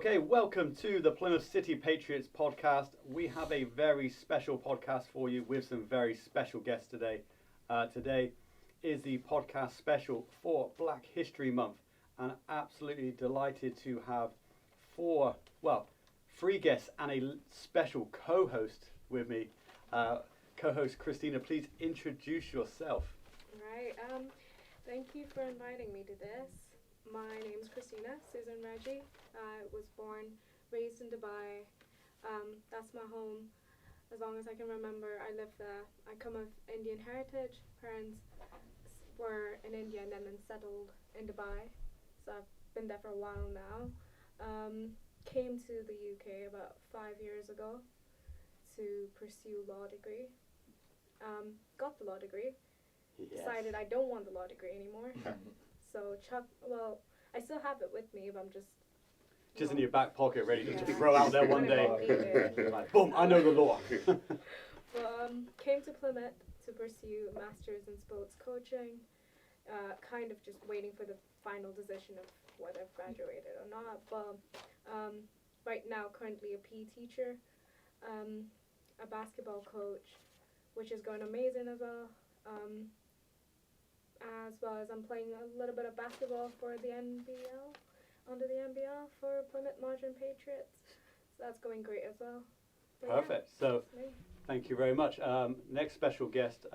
Okay, welcome to the Plymouth City Patriots podcast. We have a very special podcast for you with some very special guests today. Today is the podcast special for Black History Month, and absolutely delighted to have three guests and a special co-host with me. Co-host Christina, please introduce yourself. Right. Thank you for inviting me to this. My name is Christina Susan Reggie. I was born, raised in Dubai. That's my home. As long as I can remember, I lived there. I come of Indian heritage. Parents were in India and then settled in Dubai. So I've been there for a while now. Came to the UK about 5 years ago to pursue law degree. Got the law degree. Yes. Decided I don't want the law degree anymore. So I still have it with me, but I'm just in your back pocket, ready to Yeah. just throw out there one day. Like, boom, I know the law. But came to Plymouth to pursue a master's in sports coaching. Kind of just waiting for the final decision of whether I've graduated or not. But right now, currently a PE teacher, a basketball coach, which is going amazing as well. As well as I'm playing a little bit of basketball for the NBL, under the NBL for Plymouth Mason Patriots. So that's going great as well. But Perfect. Yeah, So, thank you very much. Next special guest,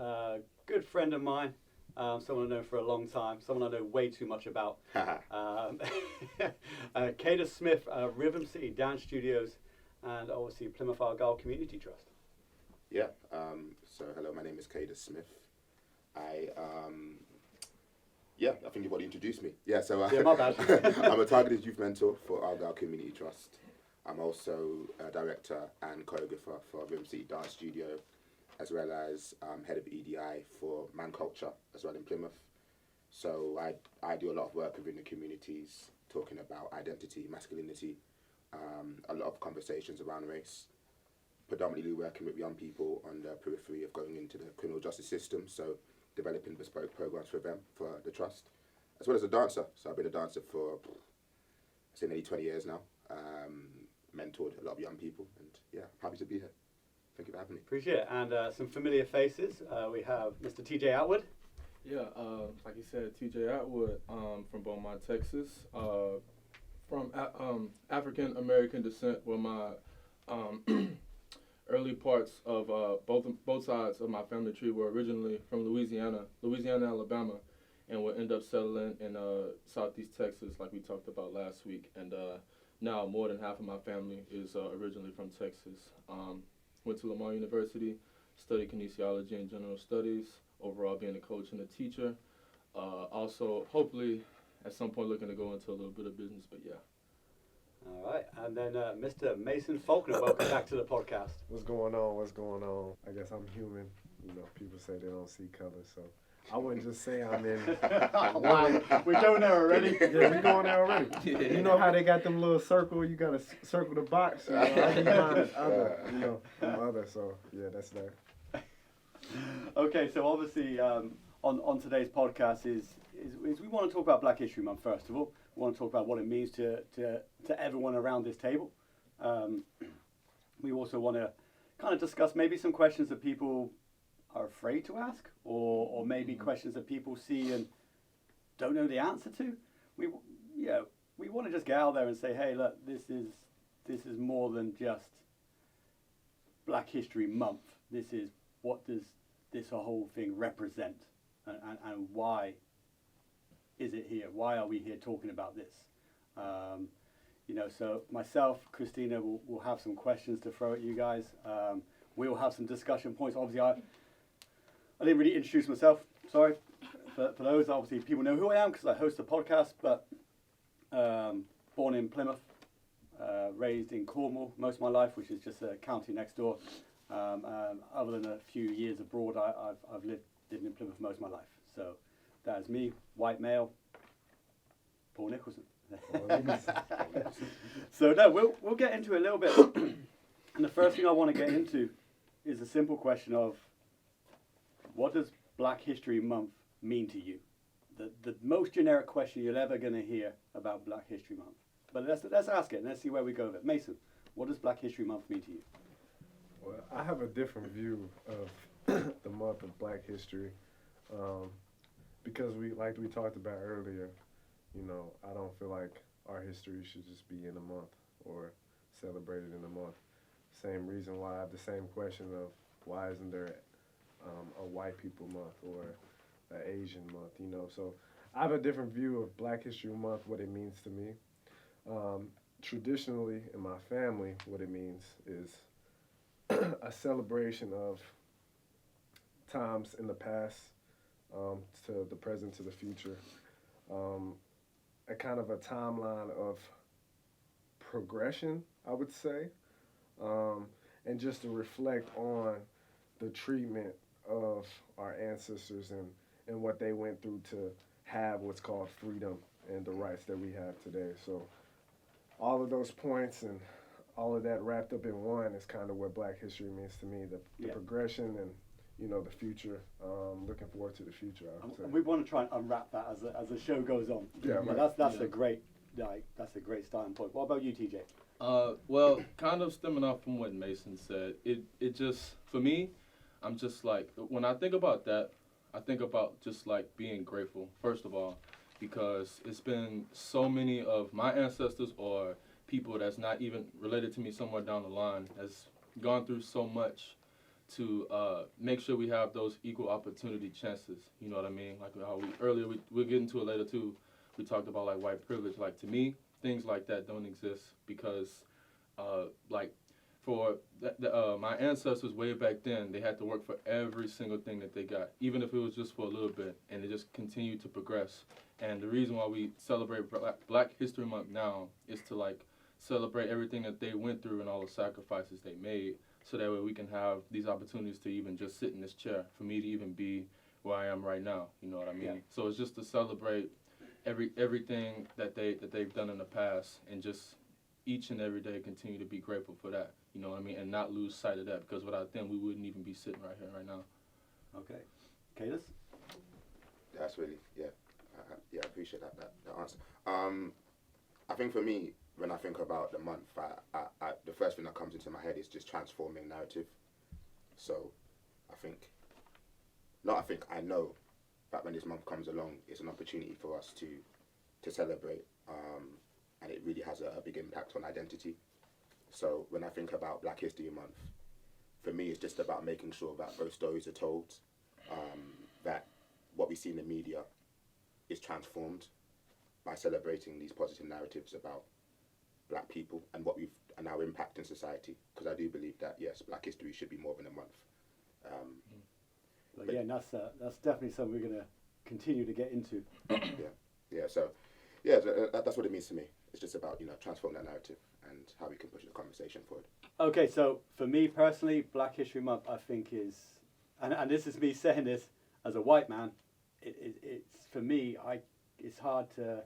good friend of mine, someone I've known for a long time, someone I know way too much about. Kadus Smith, Rhythm City Dance Studios, and obviously Plymouth Argyle Community Trust. Yeah, so hello, my name is Kadus Smith. I think you've already introduced me. Yeah, so Yeah, my bad. I'm a targeted youth mentor for Argyle Community Trust. I'm also a director and choreographer for Rhythm City Dance Studio, as well as head of EDI for Man Culture as well in Plymouth. So I do a lot of work within the communities, talking about identity, masculinity, a lot of conversations around race, predominantly working with young people on the periphery of going into the criminal justice system, so developing bespoke programs for them, for the trust, as well as a dancer. So I've been a dancer for, nearly 20 years now, mentored a lot of young people, and yeah, happy to be here. Thank you for having me. Appreciate it. And some familiar faces. We have Mr. TJ Atwood. Yeah, like you said, TJ Atwood from Beaumont, Texas. From African American descent, where my early parts of both sides of my family tree were originally from Louisiana, Alabama, and would end up settling in Southeast Texas, like we talked about last week. And now more than half of my family is originally from Texas. Went to Marjon University, studied kinesiology and general studies, overall being a coach and a teacher. Also, hopefully, at some point looking to go into a little bit of business, but yeah. All right, and then Mr. Mason Faulkner, welcome back to the podcast. What's going on? I guess I'm human. You know, people say they don't see color, so I wouldn't just say I'm in. Wow, we're going there already. Yeah, we're going there already. You know how they got them little circle, you got to circle the box? You know, I be mine as other, I'm other, so yeah, that's that. Okay, so obviously on today's podcast is we want to talk about Black History Month, first of all. We want to talk about what it means to everyone around this table. We also want to kind of discuss maybe some questions that people are afraid to ask, or maybe questions that people see and don't know the answer to. We want to just get out there and say, hey, look, this is more than just Black History Month. This is, what does this whole thing represent, and why is it here? Why are we here talking about this? So myself, Christina, will have some questions to throw at you guys. We'll have some discussion points. Obviously, I didn't really introduce myself. Sorry. For those, obviously, people know who I am because I host a podcast, but born in Plymouth, raised in Cornwall most of my life, which is just a county next door. Other than a few years abroad, I've lived in Plymouth most of my life. So that is me, white male, Paul Nicholson. So no, we'll get into it a little bit. And the first thing I want to get into is a simple question of, what does Black History Month mean to you? The most generic question you're ever going to hear about Black History Month. But let's ask it and let's see where we go with it. Mason, what does Black History Month mean to you? Well, I have a different view of the month of Black History, because like we talked about earlier, you know, I don't feel like our history should just be in a month or celebrated in a month. Same reason why I have the same question of why isn't there a white people month or an Asian month, you know? So I have a different view of Black History Month, what it means to me. Traditionally, in my family, what it means is a celebration of times in the past to the present to the future. A kind of a timeline of progression, I would say, and just to reflect on the treatment of our ancestors and what they went through to have what's called freedom and the rights that we have today. So all of those points and all of that wrapped up in one is kind of what Black History means to me, the progression and, you know, the future. Looking forward to the future, I would say. And we want to try and unwrap that as the show goes on. Yeah, right. That's a great starting point. What about you, TJ? Well, kind of stemming off from what Mason said, it just, for me, I'm just like, when I think about that, I think about just like being grateful, first of all, because it's been so many of my ancestors or people that's not even related to me somewhere down the line has gone through so much to make sure we have those equal opportunity chances. You know what I mean? Like how we'll get into it later too. We talked about like white privilege. Like to me, things like that don't exist because like for my ancestors way back then, they had to work for every single thing that they got, even if it was just for a little bit, and it just continued to progress. And the reason why we celebrate Black History Month now is to like celebrate everything that they went through and all the sacrifices they made, so that way we can have these opportunities to even just sit in this chair, for me to even be where I am right now. You know what I mean? Yeah. So it's just to celebrate everything that they've done in the past, and just each and every day continue to be grateful for that. You know what I mean? And not lose sight of that, because without them, we wouldn't even be sitting right here right now. Okay. Kadus? That's really, I appreciate that answer. I think for me, when I think about the month, the first thing that comes into my head is just transforming narrative. So I know that when this month comes along, it's an opportunity for us to celebrate, and it really has a big impact on identity. So when I think about Black History Month, for me, it's just about making sure that those stories are told, that what we see in the media is transformed by celebrating these positive narratives about Black people and and our impact in society. Because I do believe that, yes, Black history should be more than a month. But yeah, that's definitely something we're going to continue to get into. That's what it means to me. It's just about, transforming that narrative and how we can push the conversation forward. Okay, so for me personally, Black History Month, I think is, and this is me saying this as a white man, it's for me, it's hard to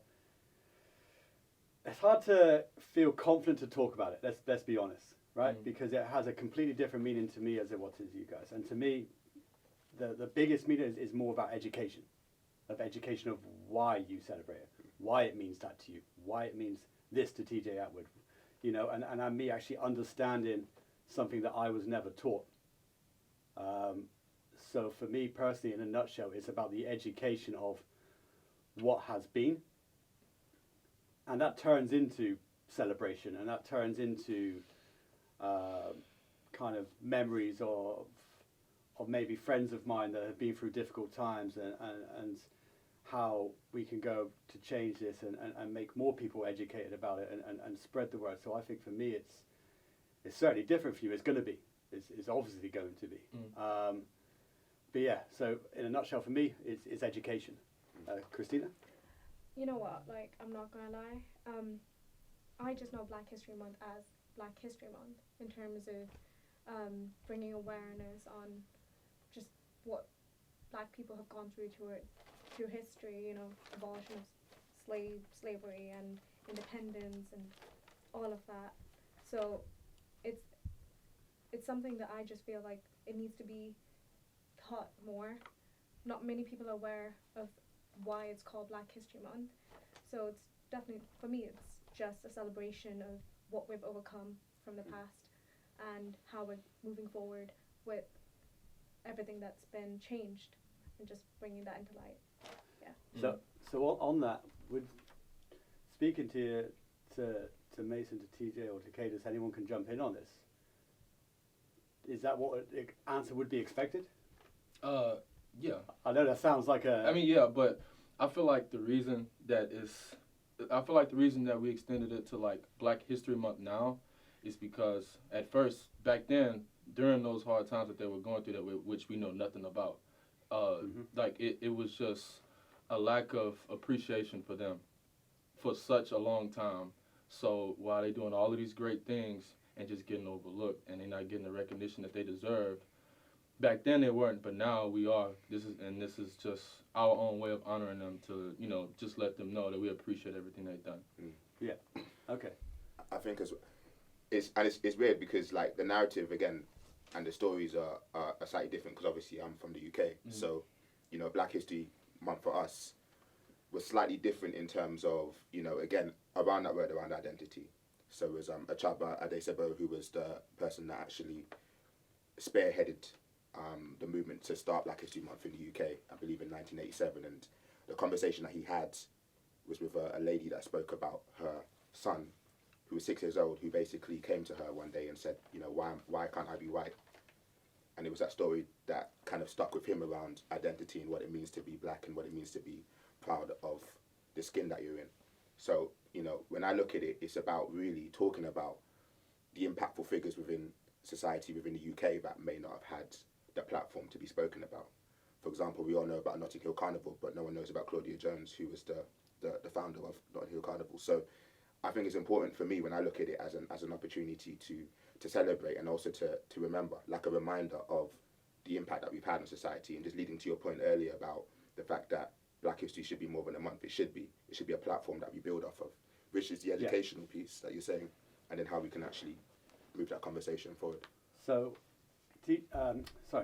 feel confident to talk about it. Let's be honest, right? Because it has a completely different meaning to me as it was to you guys. And to me, the biggest meaning is more about education of why you celebrate it, why it means that to you, why it means this to TJ Atwood, and me actually understanding something that I was never taught. So for me personally, in a nutshell, it's about the education of what has been, and that turns into celebration, and that turns into kind of memories of maybe friends of mine that have been through difficult times, and how we can go to change this and make more people educated about it and spread the word. So I think for me it's certainly different for you. It's going to be. It's obviously going to be. But yeah, so in a nutshell for me, it's education. Christina? You know what, like, I'm not gonna lie, I just know Black History Month as Black History Month in terms of bringing awareness on just what Black people have gone through through history, abolition of slavery and independence and all of that. So it's something that I just feel like it needs to be taught more. Not many people are aware of why it's called Black History Month. So it's definitely, for me, just a celebration of what we've overcome from the past and how we're moving forward with everything that's been changed and just bringing that into light. So on that, with speaking to Mason, to TJ, or to Kadus, anyone can jump in on this. Is that what an answer would be expected? Yeah. I know that sounds like a. I mean, yeah, but I feel like the reason that we extended it to like Black History Month now is because at first, back then, during those hard times that they were going through, which we know nothing about, like it was just a lack of appreciation for them for such a long time. So while they're doing all of these great things and just getting overlooked and they're not getting the recognition that they deserve, back then they weren't, but now we are. This is just our own way of honoring them to, just let them know that we appreciate everything they've done. Yeah. Okay. I think it's weird because like the narrative again and the stories are slightly different because obviously I'm from the UK, so Black History Month for us was slightly different in terms of again around that word around identity. So it was Achaba Adesebo who was the person that actually spearheaded the movement to start Black History Month in the UK, I believe in 1987, and the conversation that he had was with a lady that spoke about her son, who was 6 years old, who basically came to her one day and said, why can't I be white? And it was that story that kind of stuck with him around identity and what it means to be Black and what it means to be proud of the skin that you're in. So, when I look at it, it's about really talking about the impactful figures within society within the UK that may not have had the platform to be spoken about. For example, we all know about Notting Hill Carnival, but no one knows about Claudia Jones, who was the founder of Notting Hill Carnival. So I think it's important for me when I look at it as an opportunity to celebrate and also to remember, like a reminder of the impact that we've had on society, and just leading to your point earlier about the fact that Black History should be more than a month. It should be a platform that we build off of, which is the educational piece that you're saying, and then how we can actually move that conversation forward. So,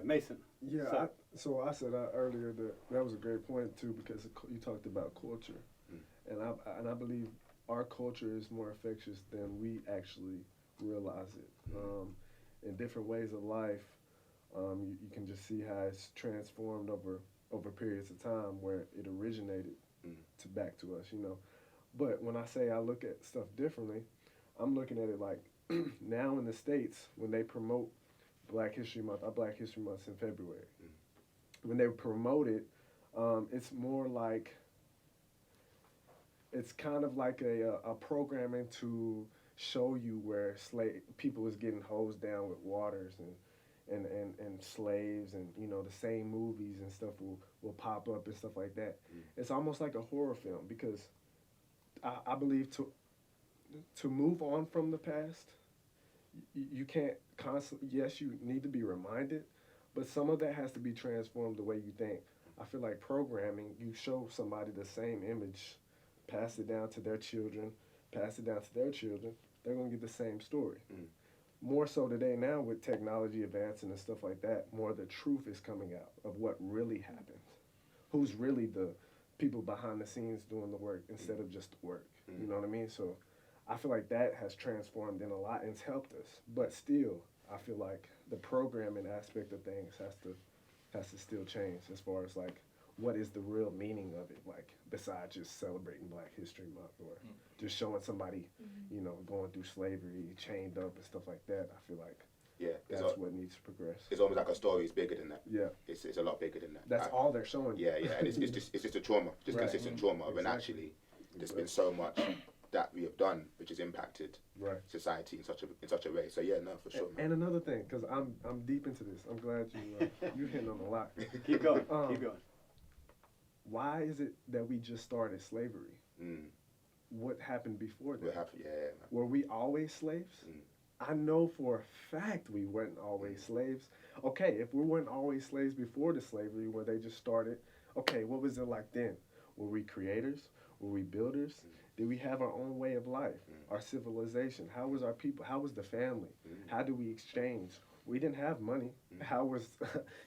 Mason. Yeah, so I said earlier that was a great point too, because you talked about culture, and I believe our culture is more infectious than we actually realize it. In different ways of life, you can just see how it's transformed over periods of time where it originated to back to us, But when I say I look at stuff differently, I'm looking at it like now in the States, when they promote Black History Month, our Black History Month's in February. When they promote it, it's more like, it's kind of like a programming to show you where people is getting hosed down with waters and slaves, and the same movies and stuff will pop up and stuff like that. It's almost like a horror film, because I believe to move on from the past, you can't constantly, yes, you need to be reminded, but some of that has to be transformed the way you think. I feel like programming, you show somebody the same image, pass it down to their children, they're going to get the same story. More so today now with technology advancing and stuff like that, more the truth is coming out of what really happened. Who's really the people behind the scenes doing the work instead of just the work. You know what I mean? So I feel like that has transformed in a lot and it's helped us. But still, I feel like the programming aspect of things has to still change as far as like what is the real meaning of it, like besides just celebrating Black History Month or just showing somebody, going through slavery, chained up and stuff like that. I feel like that's what needs to progress. It's almost like a story is bigger than that. Yeah, it's a lot bigger than that. That's all they're showing. Yeah, and it's just a trauma, just consistent trauma. When actually there's been so much that we have done, which has impacted society in such a way. So yeah, no, for sure. And another thing, because I'm deep into this. I'm glad you're hitting on a lot. Keep going. Keep going. Why is it that we just started slavery? What happened before that? What happened? Yeah. Were we always slaves? I know for a fact we weren't always slaves. Okay, if we weren't always slaves before the slavery where they just started, okay, what was it like then? Were we creators? Were we builders? Did we have our own way of life? Our civilization? How was our people? How was the family? How do we exchange? We didn't have money. How was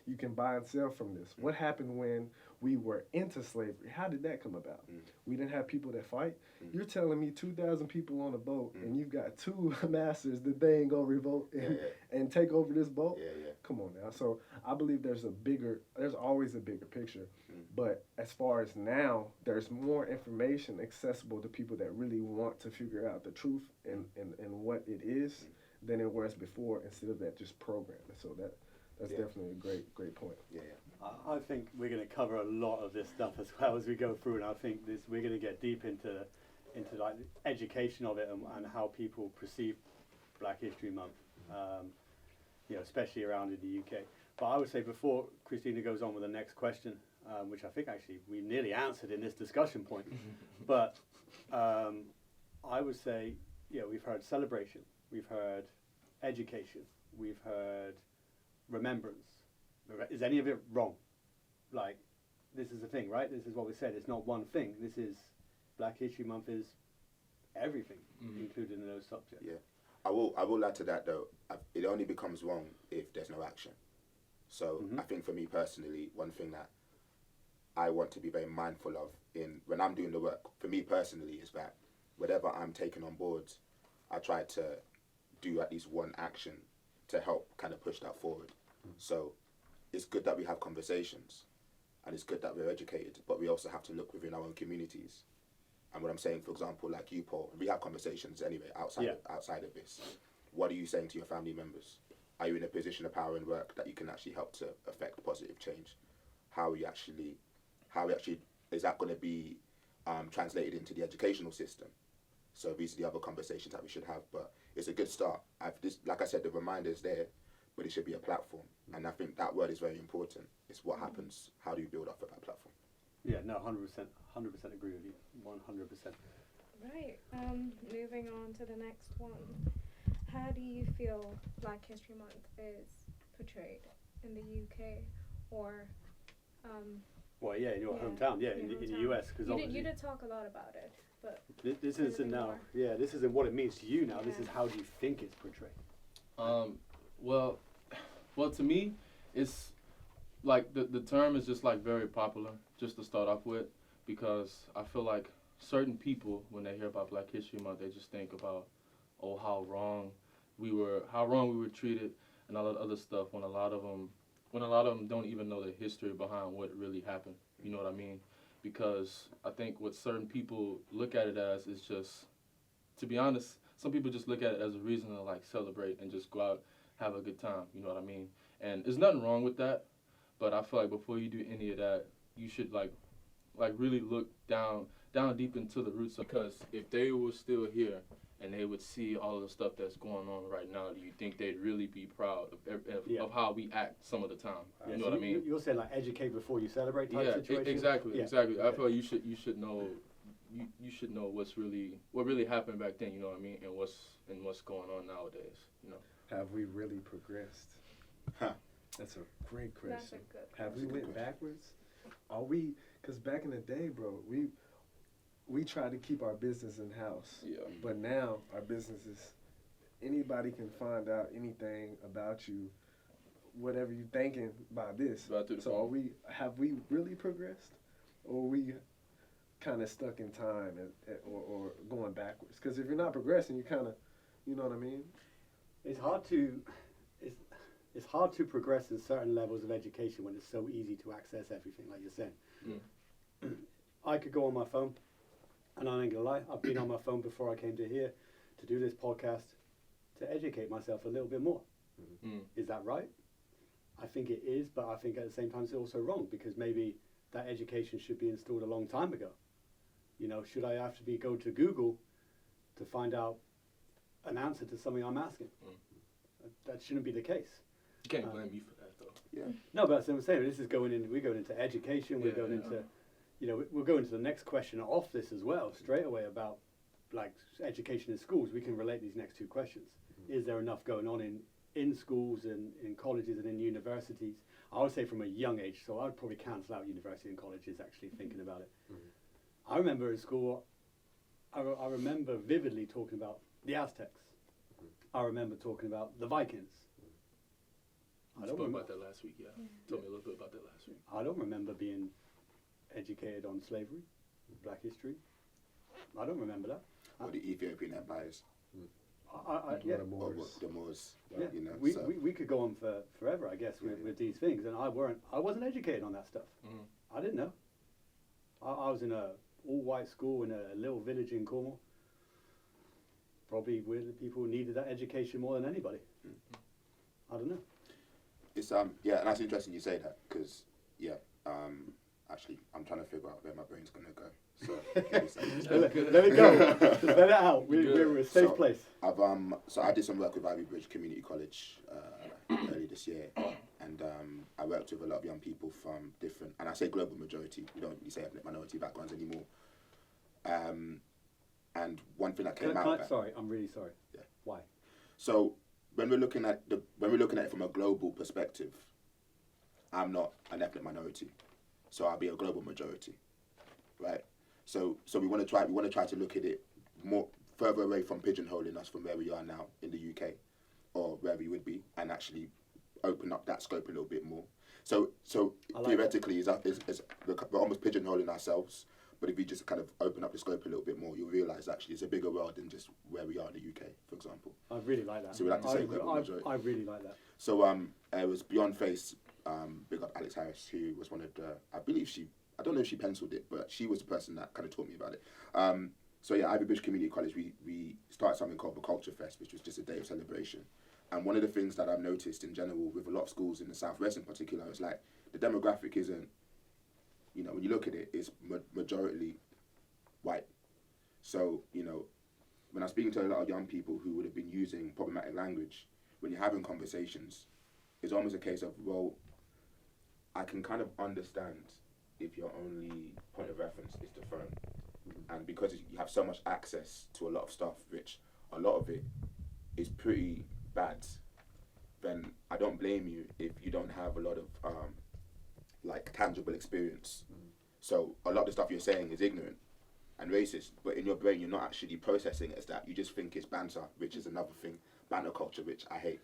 you can buy and sell from this? What happened when we were into slavery. How did that come about? We didn't have people that fight. You're telling me 2,000 people on a boat, and you've got two masters that they ain't gonna revolt and take over this boat? Come on now. So I believe there's always a bigger picture. But as far as now, there's more information accessible to people that really want to figure out the truth and what it is than it was before, instead of that just programming. So that's definitely a great point. I think we're going to cover a lot of this stuff as well as we go through, and I think we're going to get deep into like education of it and how people perceive Black History Month, especially around in the UK. But I would say, before Christina goes on with the next question, which I think actually we nearly answered in this discussion point, but I would say, we've heard celebration, we've heard education, we've heard remembrance. Is any of it wrong? Like, this is the thing, right? This is what we said. It's not one thing. This is Black History Month is everything included in those subjects. Yeah, I will add to that though. It only becomes wrong if there's no action. So I think for me personally, one thing that I want to be very mindful of when I'm doing the work, for me personally, is that whatever I'm taking on board, I try to do at least one action to help kind of push that forward. So it's good that we have conversations, and it's good that we're educated, but we also have to look within our own communities. And what I'm saying, for example, like you, Paul, we have conversations anyway outside of this. What are you saying to your family members? Are you in a position of power and work that you can actually help to affect positive change? How actually is that going to be translated into the educational system? So these are the other conversations that we should have, but it's a good start. Like I said, the reminder's there, but it should be a platform. And I think that word is very important. It's what happens. How do you build off of that platform? Yeah, no, 100% agree with you, 100%. Right, moving on to the next one. How do you feel Black History Month is portrayed in the UK or... well, yeah, in your hometown, in the US. Cause you did talk a lot about it, but... This isn't now, this isn't what it means to you now, this is how do you think it's portrayed. Well, to me, it's like the term is just like very popular, just to start off with, because I feel like certain people, when they hear about Black History Month, they just think about, how wrong we were treated and all that other stuff, when a lot of them don't even know the history behind what really happened. You know what I mean? Because I think what certain people look at it as is just, to be honest, some people just look at it as a reason to like celebrate and just go out, have a good time. You know what I mean? And there's nothing wrong with that, but I feel like before you do any of that, you should like really look down deep into the roots. Because if they were still here and they would see all of the stuff that's going on right now, do you think they'd really be proud of how we act some of the time? You know what I mean? You're saying like educate before you celebrate type situation? Exactly. I feel like you should know what really happened back then, you know what I mean, and what's going on nowadays, you know. Have we really progressed? That's a great question. Have we went backwards? Are we? Because back in the day, bro, we tried to keep our business in house. Yeah. But now our businesses, anybody can find out anything about you, whatever you thinking by this. So have we really progressed, or are we kind of stuck in time or going backwards? Because if you're not progressing, you kind of, you know what I mean? It's hard to progress in certain levels of education when it's so easy to access everything, like you're saying. I could go on my phone, and I ain't gonna lie, I've been on my phone before I came to here to do this podcast to educate myself a little bit more. Is that right? I think it is, but I think at the same time it's also wrong, because maybe that education should be installed a long time ago. You know, should I have to go to Google to find out an answer to something I'm asking? That shouldn't be the case. You can't blame me for that, though. Yeah. No, but that's what I'm saying. We're going into education. We're going into, we'll go into the next question off this as well, straight away, about like education in schools. We can relate these next two questions. Is there enough going on in schools and in colleges and in universities? I would say from a young age, so I'd probably cancel out university and colleges, actually thinking about it. I remember in school, I remember vividly talking about the Aztecs. I remember talking about the Vikings. I spoke about that last week, Told me a little bit about that last week. I don't remember being educated on slavery, black history. I don't remember that. Or the Ethiopian empires. Yeah. The Or Moors. what the Moors. Yeah. You know. We could go on for forever, I guess, with these things, and I wasn't educated on that stuff. I didn't know. I was in a all-white school in a little village in Cornwall. Probably where the people who needed that education more than anybody. I don't know. It's yeah, and that's interesting you say that because actually I'm trying to figure out where my brain's gonna go. So let it go. Just let it out. We're a safe So, place. So I did some work with Ivy Bridge Community College early this year, and I worked with a lot of young people from different, and I say global majority. We don't really say ethnic minority backgrounds anymore. And one thing that came out. Sorry, I'm really sorry. Yeah. Why? So when we're looking at it from a global perspective, I'm not an ethnic minority, so I'll be a global majority, right? So we want to try to look at it more further away from pigeonholing us from where we are now in the UK, or where we would be, and actually open up that scope a little bit more. So like theoretically, we're almost pigeonholing ourselves. But if you just kind of open up the scope a little bit more, you'll realise actually it's a bigger world than just where we are in the UK, for example. I really like that. So we like to say global majority. I really like that. So it was Beyond Face, big up Alex Harris, who was one of the, I don't know if she penciled it, but she was the person that kind of taught me about it. So yeah, Ivy Bridge Community College, we started something called the Culture Fest, which was just a day of celebration. And one of the things that I've noticed in general with a lot of schools in the Southwest in particular is like the demographic isn't, you know, when you look at it, it's majority white. So, you know, when I'm speaking to a lot of young people who would have been using problematic language, when you're having conversations, it's almost a case of, well, I can kind of understand if your only point of reference is the phone. And because you have so much access to a lot of stuff, which a lot of it is pretty bad, then I don't blame you if you don't have a lot of like tangible experience. So a lot of the stuff you're saying is ignorant and racist, but in your brain you're not actually processing it as that. You just think it's banter, which is another thing, banter culture, which I hate.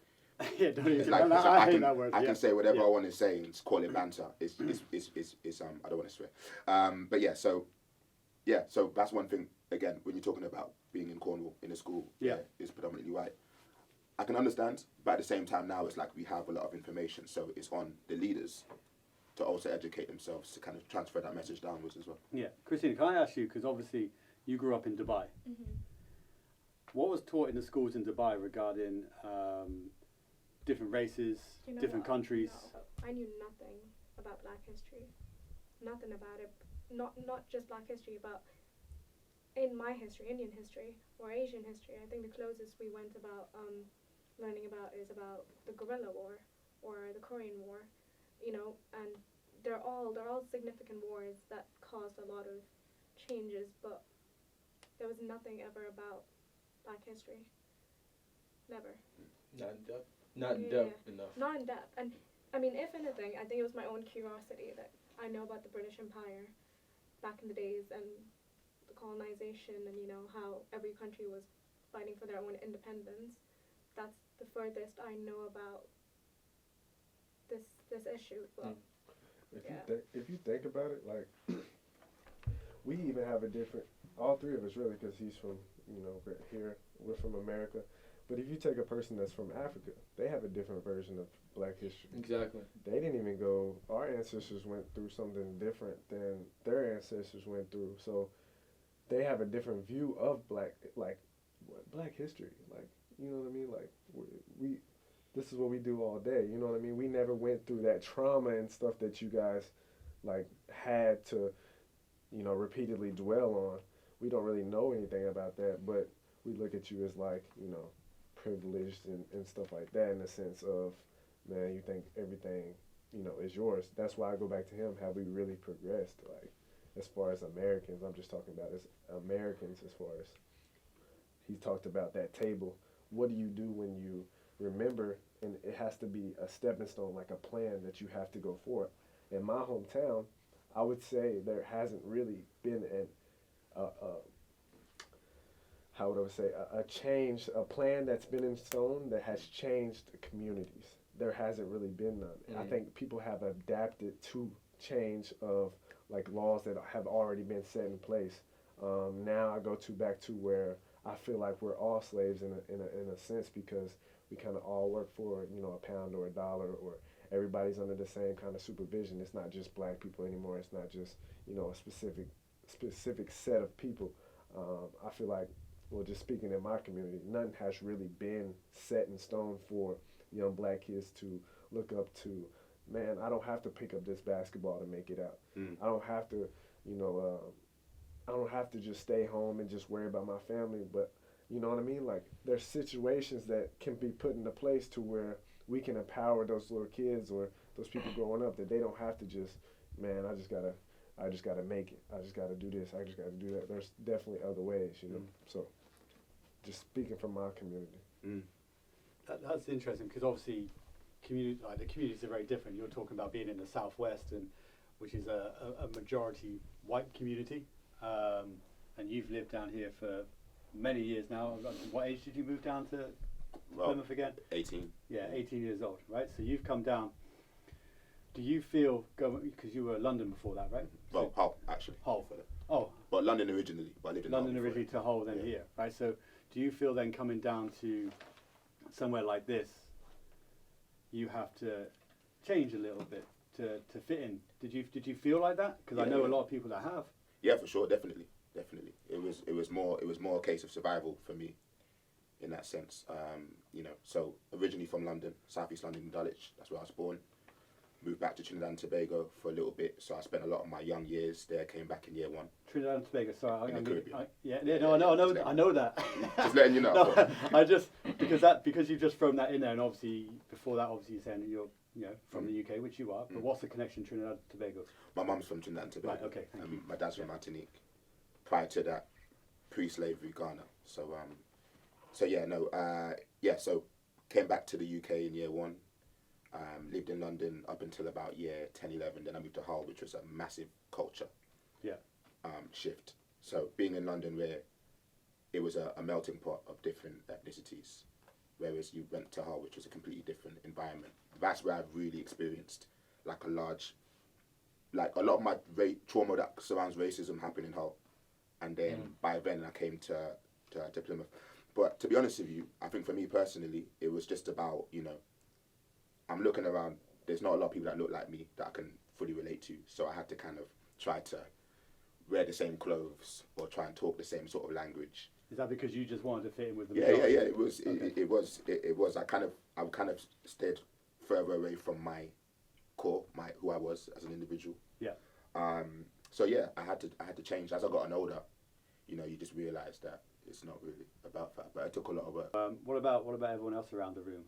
Yeah, don't even. Like, I hate that word. I can say whatever I want to say and call it banter. It's I don't want to swear. But yeah, so that's one thing. Again, when you're talking about being in Cornwall in a school, it's predominantly white. I can understand, but at the same time now it's like we have a lot of information, so it's on the leaders to also educate themselves to kind of transfer that message downwards as well. Yeah, Christina, can I ask you, because obviously you grew up in Dubai. What was taught in the schools in Dubai regarding different races, different countries? I knew nothing about Black history, nothing about it. Not just Black history, but in my history, Indian history or Asian history. I think the closest we went about learning about is about the guerrilla war or the Korean War, you know, and they're all significant wars that caused a lot of changes, but there was nothing ever about Black history. Never. Not in depth. Not in depth enough. Not in depth. And I mean, if anything, I think it was my own curiosity that I know about the British Empire back in the days and the colonization and, you know, how every country was fighting for their own independence. That's the furthest I know about this issue. But If you think about it, like, we even have a different, all three of us really, because he's from, you know, we're from America. But if you take a person that's from Africa, they have a different version of Black history. Exactly. They didn't even go, our ancestors went through something different than their ancestors went through. So they have a different view of Black history. Like, you know what I mean? Like, we this is what we do all day. You know what I mean? We never went through that trauma and stuff that you guys, like, had to, you know, repeatedly dwell on. We don't really know anything about that, but we look at you as, like, you know, privileged and stuff like that, in the sense of, man, you think everything, you know, is yours. That's why I go back to him. Have we really progressed? Like, as far as Americans, I'm just talking about as Americans, as far as he talked about that table. What do you do when you remember, and it has to be a stepping stone, like a plan that you have to go for. In my hometown, I would say there hasn't really been a change, a plan that's been in stone that has changed communities. There hasn't really been none. I think people have adapted to change of like laws that have already been set in place. Now I go back to where I feel like we're all slaves in a sense, because we kind of all work for, you know, a pound or a dollar, or everybody's under the same kind of supervision. It's not just black people anymore. It's not just, you know, a specific set of people. I feel like, well, just speaking in my community, nothing has really been set in stone for young black kids to look up to. Man, I don't have to pick up this basketball to make it out. I don't have to, you know, I don't have to just stay home and just worry about my family. But you know what I mean? Like, there's situations that can be put into place to where we can empower those little kids or those people growing up, that they don't have to just, man, I just gotta make it. I just gotta do this. I just gotta do that. There's definitely other ways, you know. So, just speaking from my community. That's interesting, because obviously, the communities are very different. You're talking about being in the southwest, and which is a majority white community, and you've lived down here for many years now. What age did you move down to Plymouth again? 18. Yeah, 18 years old, right? So you've come down. Do you feel, because you were London before that, right? Well, Hull, actually. Hull. Oh. But London originally, but I lived in London Hull originally to Hull, then here, right? So do you feel then coming down to somewhere like this, you have to change a little bit to fit in? Did you feel like that? Because I know a lot of people that have. Yeah, for sure, definitely. It was more a case of survival for me, in that sense. You know, so originally from London, Southeast London, in Dulwich. That's where I was born. Moved back to Trinidad and Tobago for a little bit, so I spent a lot of my young years there. Came back in year one. Trinidad and Tobago. Sorry, In the Caribbean. I know that. Just letting you know. No, I just because you've just thrown that in there, and obviously before that, obviously you're saying that you're from the UK, which you are. But what's the connection to Trinidad and Tobago? My mum's from Trinidad and Tobago. Right. Okay. Thank you. My dad's from Martinique. Prior to that, pre-slavery Ghana. So So came back to the UK in year one. Lived in London up until about year 10, 11. Then I moved to Hull, which was a massive culture shift. So being in London, where it was a melting pot of different ethnicities, whereas you went to Hull, which was a completely different environment. That's where I've really experienced a lot of my trauma that surrounds racism happened in Hull. And then by then I came to Plymouth. But to be honest with you, I think for me personally, it was just about, I'm looking around, there's not a lot of people that look like me that I can fully relate to. So I had to kind of try to wear the same clothes or try and talk the same sort of language. Is that because you just wanted to fit in with them? Yeah. It was. Okay. It was. I kind of stayed further away from my core, who I was as an individual. Yeah. So yeah, I had to change as I got older. You just realise that it's not really about that, but it took a lot of work. What about everyone else around the room?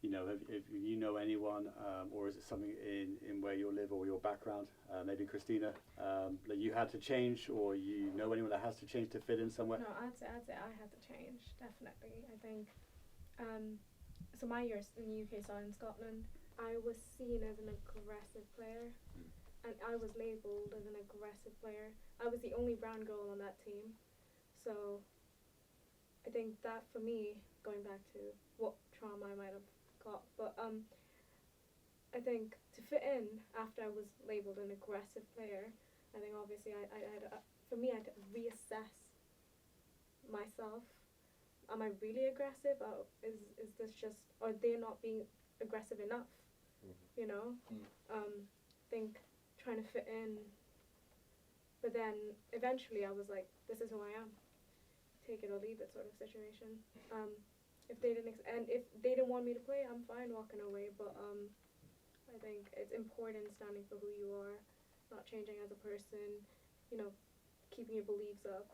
If you know anyone, or is it something in where you live or your background? Maybe Christina, that you had to change, or you know anyone that has to change to fit in somewhere? No, I'd say I had to change, definitely. I think, so my years in the UK, so in Scotland, I was seen as an aggressive player, and I was labelled as an aggressive player. I was the only brown girl on that team, so I think that for me, going back to what trauma I might have got, but I think to fit in after I was labelled an aggressive player, I think obviously I had to reassess myself. Am I really aggressive, or is this just, or they're not being aggressive enough? Think trying to fit in, but then eventually I was like, this is who I am, take it or leave it sort of situation. If they didn't want me to play, I'm fine walking away, but I think it's important standing for who you are, not changing as a person, keeping your beliefs up.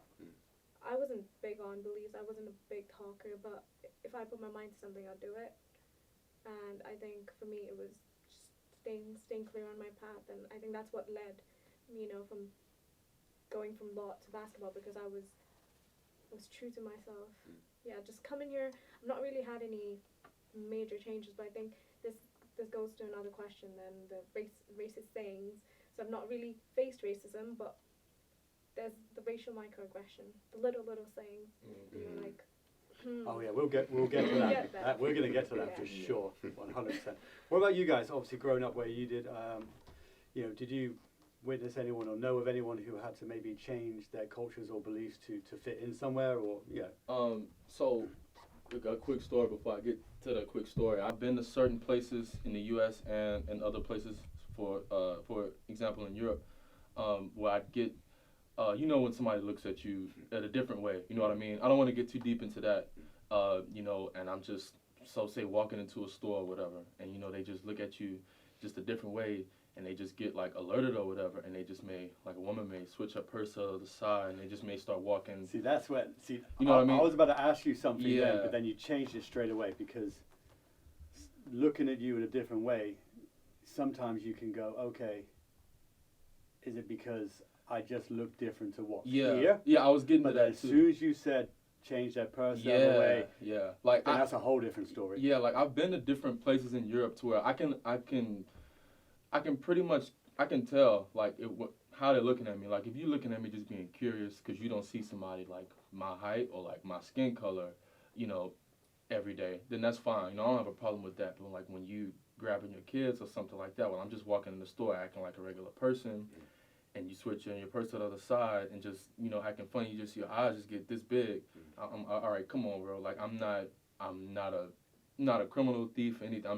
I wasn't big on beliefs, I wasn't a big talker, but if I put my mind to something, I'll do it. And I think for me it was just staying clear on my path, and I think that's what led me, from going from law to basketball, because I was true to myself. Yeah, just coming here, I've not really had any major changes, but I think this goes to another question than the racist sayings. So I've not really faced racism, but there's the racial microaggression, the little sayings. You're like, Oh yeah, we'll get to that. We're going to get to that for sure, 100%. What about you guys? Obviously, growing up where you did, did you witness anyone or know of anyone who had to maybe change their cultures or beliefs to fit in somewhere, or So a quick story before I get to the quick story. I've been to certain places in the U.S. and other places, for example, in Europe, where I get, when somebody looks at you at a different way, you know what I mean? I don't want to get too deep into that, and I'm just, say walking into a store or whatever, and, they just look at you just a different way, and they just get like alerted or whatever, and they just may, like a woman may switch her purse to the side, and they just may start walking. See, that's what. See, you know what I mean? I was about to ask you something Yeah. then, but then you changed it straight away, because looking at you in a different way, sometimes you can go, okay, is it because I just look different to what's here? Yeah, I was getting But to that as too. soon as you said change that purse out of the way, Yeah. Like then that's a whole different story. Yeah, like I've been to different places in Europe to where I can pretty much, I can tell like how they're looking at me. Like if you're looking at me just being curious because you don't see somebody like my height or like my skin color, every day, then that's fine. I don't have a problem with that. But like when you grabbing your kids or something like that, when I'm just walking in the store acting like a regular person, and you switch your purse to the other side and just acting funny, you just your eyes just get this big. I'm all right. Come on, bro. Like I'm not a criminal thief or anything.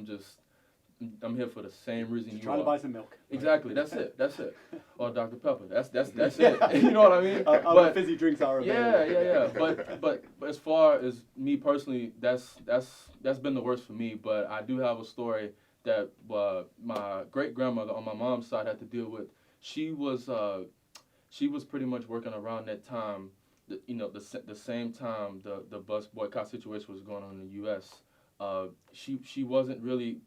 I'm here for the same reason Just you trying to are. buy some milk. Exactly. That's it. Or Dr. Pepper. That's it. You know what I mean? Other fizzy drinks are available. Yeah. But as far as me personally, that's been the worst for me. But I do have a story that my great grandmother on my mom's side had to deal with. She was pretty much working around that time. The same time the bus boycott situation was going on in the U.S. She wasn't really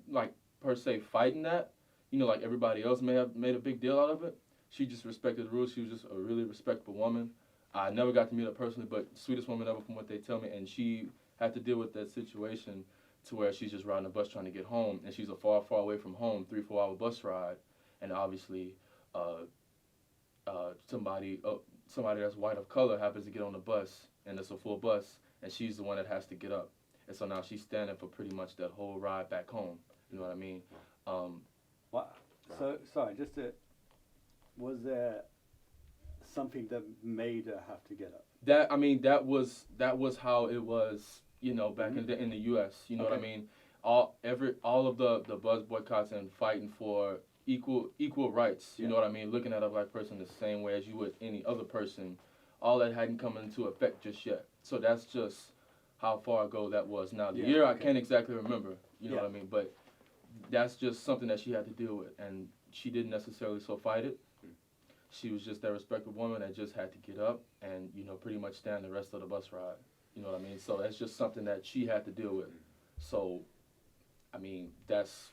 like per se fighting that, like everybody else may have made a big deal out of it. She just respected the rules. She was just a really respectable woman. I never got to meet her personally, but sweetest woman ever from what they tell me. And she had to deal with that situation to where she's just riding a bus trying to get home, and she's a far away from home, 3-4 hour bus ride, and obviously somebody that's white of color happens to get on the bus, and it's a full bus, and she's the one that has to get up, and so now she's standing for pretty much that whole ride back home. You know what I mean? Wow. So sorry, was there something that made her have to get up? That was how it was, back in the U.S. You know what I mean? All of the bus boycotts and fighting for equal rights. You know what I mean? Looking at a black person the same way as you would any other person. All that hadn't come into effect just yet. So that's just how far ago that was. Now the year I can't exactly remember. You know what I mean? But that's just something that she had to deal with, and she didn't necessarily fight it. She was just that respectable woman that just had to get up and pretty much stand the rest of the bus ride. You know what I mean? So that's just something that she had to deal with. So, that's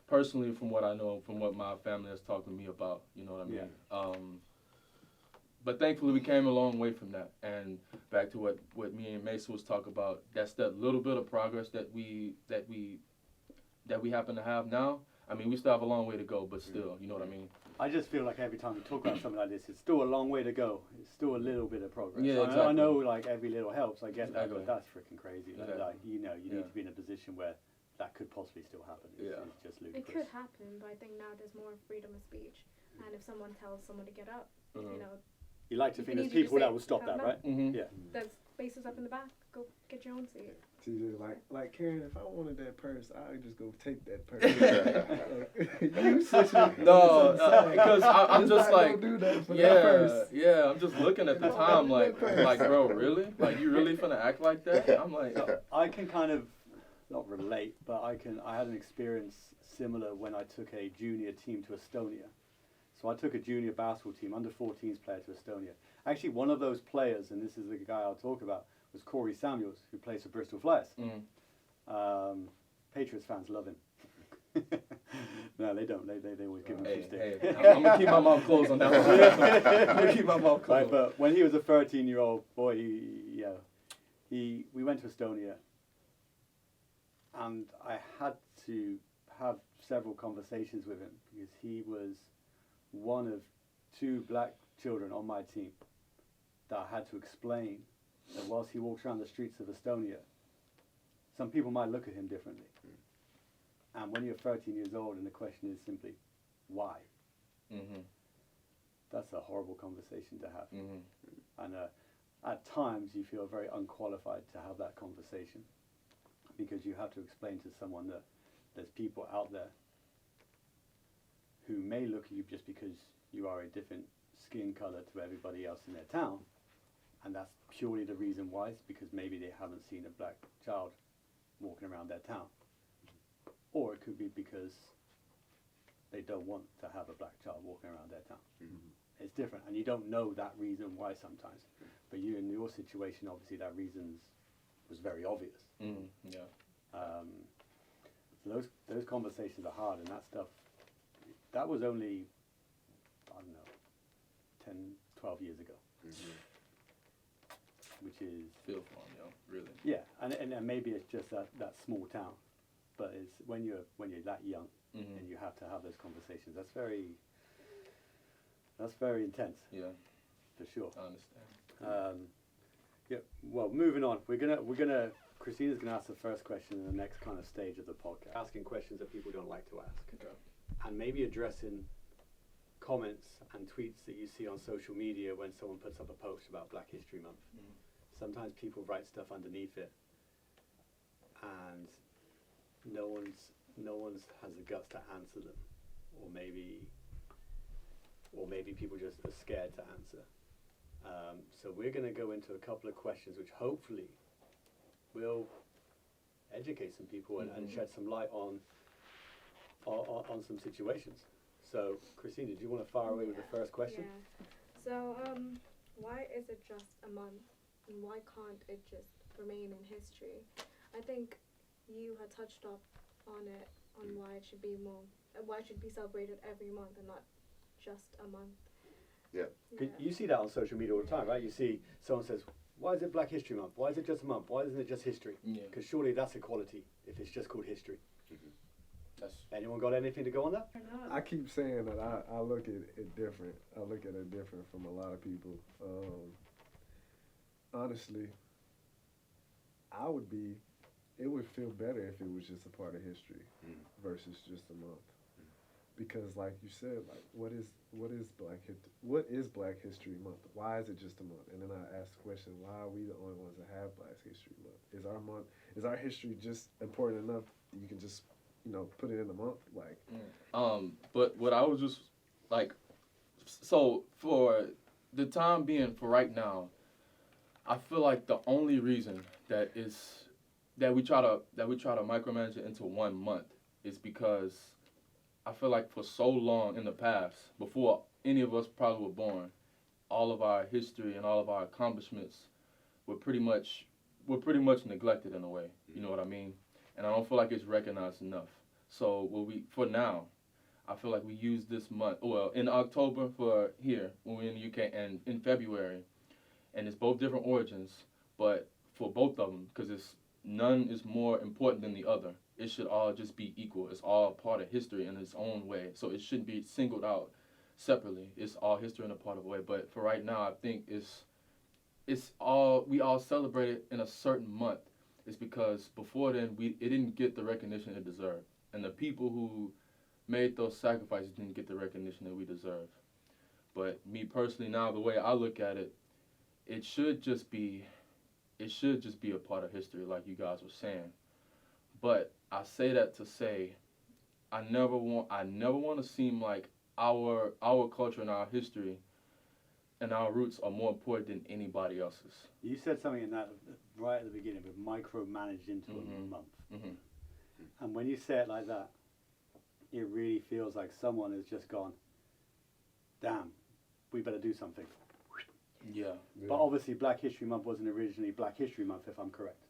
personally from what I know, from what my family has talked to me about. You know what I mean? Yeah. But thankfully we came a long way from that. And back to what me and Mason was talking about, that's that little bit of progress that we happen to have now. We still have a long way to go, but still, you know what I mean? I just feel like every time we talk about something like this, it's still a long way to go. It's still a little bit of progress. Yeah, I know like every little helps. I get that, Exactly. but that's freaking crazy. Exactly. Like you need to be in a position where that could possibly still happen. It's just ludicrous. It could happen, but I think now there's more freedom of speech. And if someone tells someone to get up, You like to if think you there's need to people say, that will stop that, "Come right? Mm-hmm. Yeah. there's spaces up in the back. Go get your own seat. TJ, like Karen, if I wanted that purse, I would just go take that purse. You sitting No, because I'm just like, do that for that purse. yeah. I'm just looking at the time like, bro, really? Like, you really finna act like that? I'm like, I can kind of not relate, but I had an experience similar when I took a junior team to Estonia. So I took a junior basketball team, under 14s player to Estonia. Actually, one of those players, and this is the guy I'll talk about, was Corey Samuels, who plays for Bristol Flyers. Patriots fans love him. No, they don't. They always give him some stick. Hey, I'm gonna keep my mouth closed on that one. I'm gonna keep my mouth closed. Right, but when he was a 13-year-old boy, we went to Estonia, and I had to have several conversations with him because he was one of 2 black children on my team that I had to explain that whilst he walks around the streets of Estonia, some people might look at him differently. And when you're 13 years old and the question is simply, why? That's a horrible conversation to have. And at times you feel very unqualified to have that conversation, because you have to explain to someone that there's people out there who may look at you just because you are a different skin color to everybody else in their town, and that's purely the reason why. It's because maybe they haven't seen a black child walking around their town, or it could be because they don't want to have a black child walking around their town. It's different, and you don't know that reason why sometimes. But you, in your situation, obviously that reason was very obvious. So those conversations are hard, and that stuff, that was only, I don't know, 10, 12 years ago. Which is... Feel for them, really. Yeah, and maybe it's just that small town, but it's when you're that young, and you have to have those conversations. That's very intense. Yeah, for sure. I understand. Yeah. Well, moving on. Christina's gonna ask the first question in the next kind of stage of the podcast. Asking questions that people don't like to ask. Okay. And maybe addressing comments and tweets that you see on social media when someone puts up a post about Black History Month. Sometimes people write stuff underneath it, and no one's has the guts to answer them, or maybe people just are scared to answer. So we're going to go into a couple of questions which hopefully will educate some people and shed some light on some situations. So, Christina, do you want to fire away with the first question? Yeah. So, why is it just a month, and why can't it just remain in history? I think you had touched up on it, on why it should be celebrated every month and not just a month. Yeah. You see that on social media all the time, right? You see someone says, why is it Black History Month? Why is it just a month? Why isn't it just history? Because surely that's equality if it's just called history. Anyone got anything to go on that? I keep saying that I look at it different. I look at it different from a lot of people. Honestly, it would feel better if it was just a part of history versus just a month. Because, like you said, like what is Black History Month? Why is it just a month? And then I ask the question, why are we the only ones that have Black History Month? Is our history just important enough that you can just put it in a month? Like, but what I was just like, so for the time being, for right now, I feel like the only reason that we try to micromanage it into 1 month is because I feel like for so long in the past, before any of us probably were born, all of our history and all of our accomplishments were pretty much neglected in a way. You know what I mean? And I don't feel like it's recognized enough. So for now, I feel like we use this month, in October for here, when we're in the UK, and in February, and it's both different origins, but for both of them, because none is more important than the other. It should all just be equal. It's all part of history in its own way. So it shouldn't be singled out separately. It's all history in a part of a way. But for right now, I think we all celebrate it in a certain month. It's because before then, it didn't get the recognition it deserved. And the people who made those sacrifices didn't get the recognition that we deserve. But me personally now, the way I look at it, it should just be a part of history, like you guys were saying. But I say that to say, I never want to seem like our culture and our history and our roots are more important than anybody else's. You said something in that right at the beginning, with micromanaged into a month. And when you say it like that, it really feels like someone has just gone, damn, we better do something. Yeah. But obviously Black History Month wasn't originally Black History Month, if I'm correct.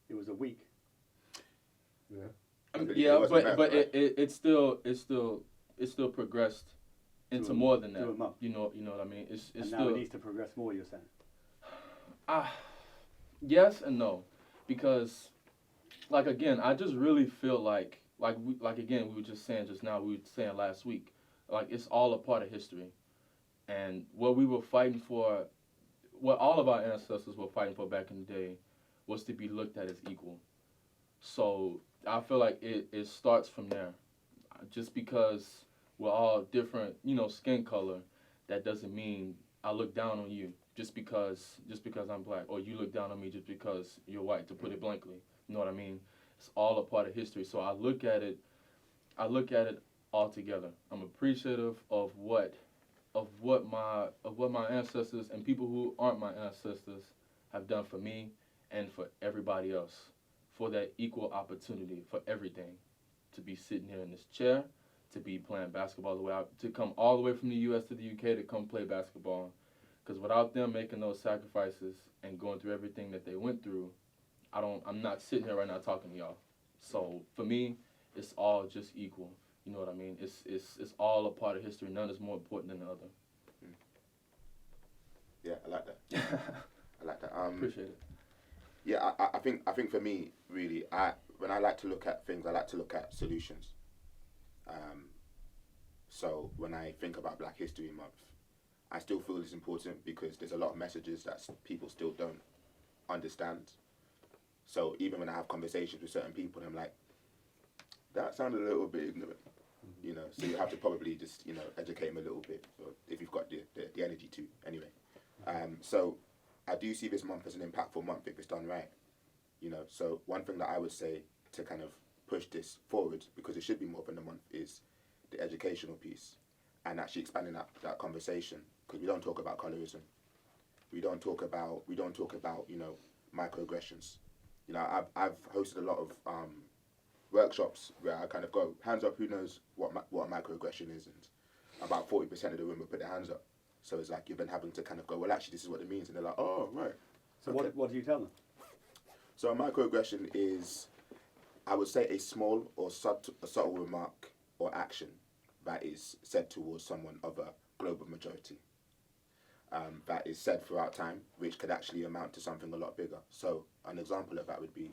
It was a week. Yeah. But it still progressed into more than that. To a month. You know what I mean? It's and still, now it needs to progress more, you're saying? Yes and no, because again, I just really feel like again, we were just saying just now, we were saying last week, like it's all a part of history. And what we were fighting for, what all of our ancestors were fighting for back in the day, was to be looked at as equal. So I feel like it starts from there. Just because we're all different, skin color. That doesn't mean I look down on you just because I'm black, or you look down on me just because you're white. To put it blankly, you know what I mean? It's all a part of history. So I look at it all together. I'm appreciative of what my ancestors and people who aren't my ancestors have done for me and for everybody else, for that equal opportunity for everything, to be sitting here in this chair, to be playing basketball the way to come all the way from the U.S. to the U.K. to come play basketball. Because without them making those sacrifices and going through everything that they went through, I'm not sitting here right now talking to y'all. So for me, it's all just equal. You know what I mean? It's all a part of history. None is more important than the other. Yeah, I like that. I like that. Appreciate it. Yeah, I think for me, really, when I like to look at things, I like to look at solutions. So when I think about Black History Month, I still feel it's important because there's a lot of messages that people still don't understand. So even when I have conversations with certain people, I'm like, that sounded a little bit ignorant, So you have to probably just, educate them a little bit, or if you've got the energy to, anyway. So I do see this month as an impactful month if it's done right, So one thing that I would say to kind of push this forward, because it should be more than a month, is the educational piece and actually expanding that conversation, because we don't talk about colorism. We don't talk about microaggressions. I've hosted a lot of workshops where I kind of go, hands up, who knows what a microaggression is, and about 40% of the room will put their hands up. So it's like you've been having to kind of go, well, actually, this is what it means, and they're like, oh, right. So okay. what do you tell them? So a microaggression is, I would say, a small or subtle remark or action that is said towards someone of a global majority. That is said throughout time, which could actually amount to something a lot bigger. So an example of that would be,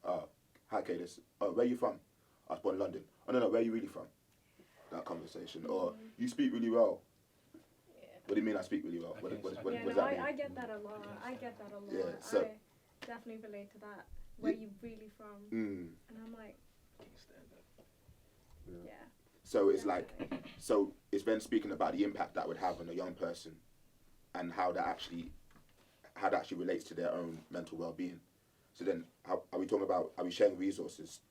hi Kadus, oh, where are you from? I was born in London. Oh no, where are you really from? That conversation. Or, you speak really well. Yeah. What do you mean I speak really well? What does that mean? I get that a lot. Yeah, so I definitely relate to that. Where you really from? And I'm like, yeah. So it's like, so it's then speaking about the impact that would have on a young person, and how that actually relates to their own mental well-being. So then, are we sharing resources?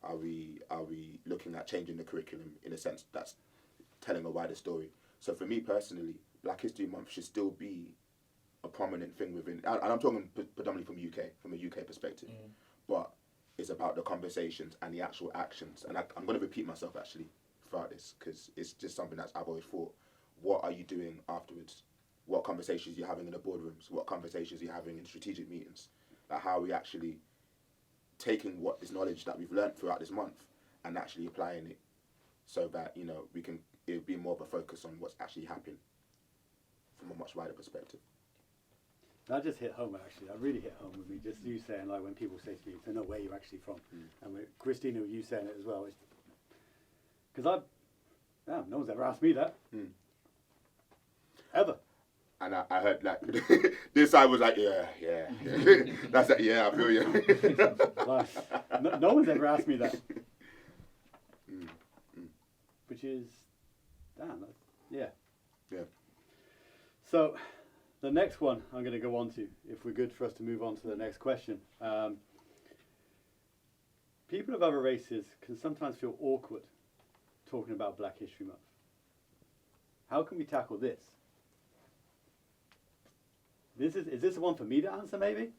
Are we looking at changing the curriculum in a sense that's telling a wider story? So for me personally, Black History Month should still be a prominent thing within, and I'm talking predominantly from a UK perspective, but it's about the conversations and the actual actions. And I'm going to repeat myself actually throughout this, because it's just something that I've always thought. What are you doing afterwards? What conversations are you having in the boardrooms? What conversations are you having in strategic meetings? Like, how are we actually taking what this knowledge that we've learned throughout this month and actually applying it, so that it'll be more of a focus on what's actually happening from a much wider perspective. That just hit home, actually. That really hit home with me. Just you saying, like, when people say to me, to know where you're actually from. And with Christina, you saying it as well. Because no one's ever asked me that. Ever. And I heard like this side was like, yeah. That's it. Yeah, I feel you. Like, no one's ever asked me that. Which is, yeah. So, the next one I'm going to go on to, if we're good for us to move on to the next question. People of other races can sometimes feel awkward talking about Black History Month. How can we tackle this? Is this the one for me to answer, maybe?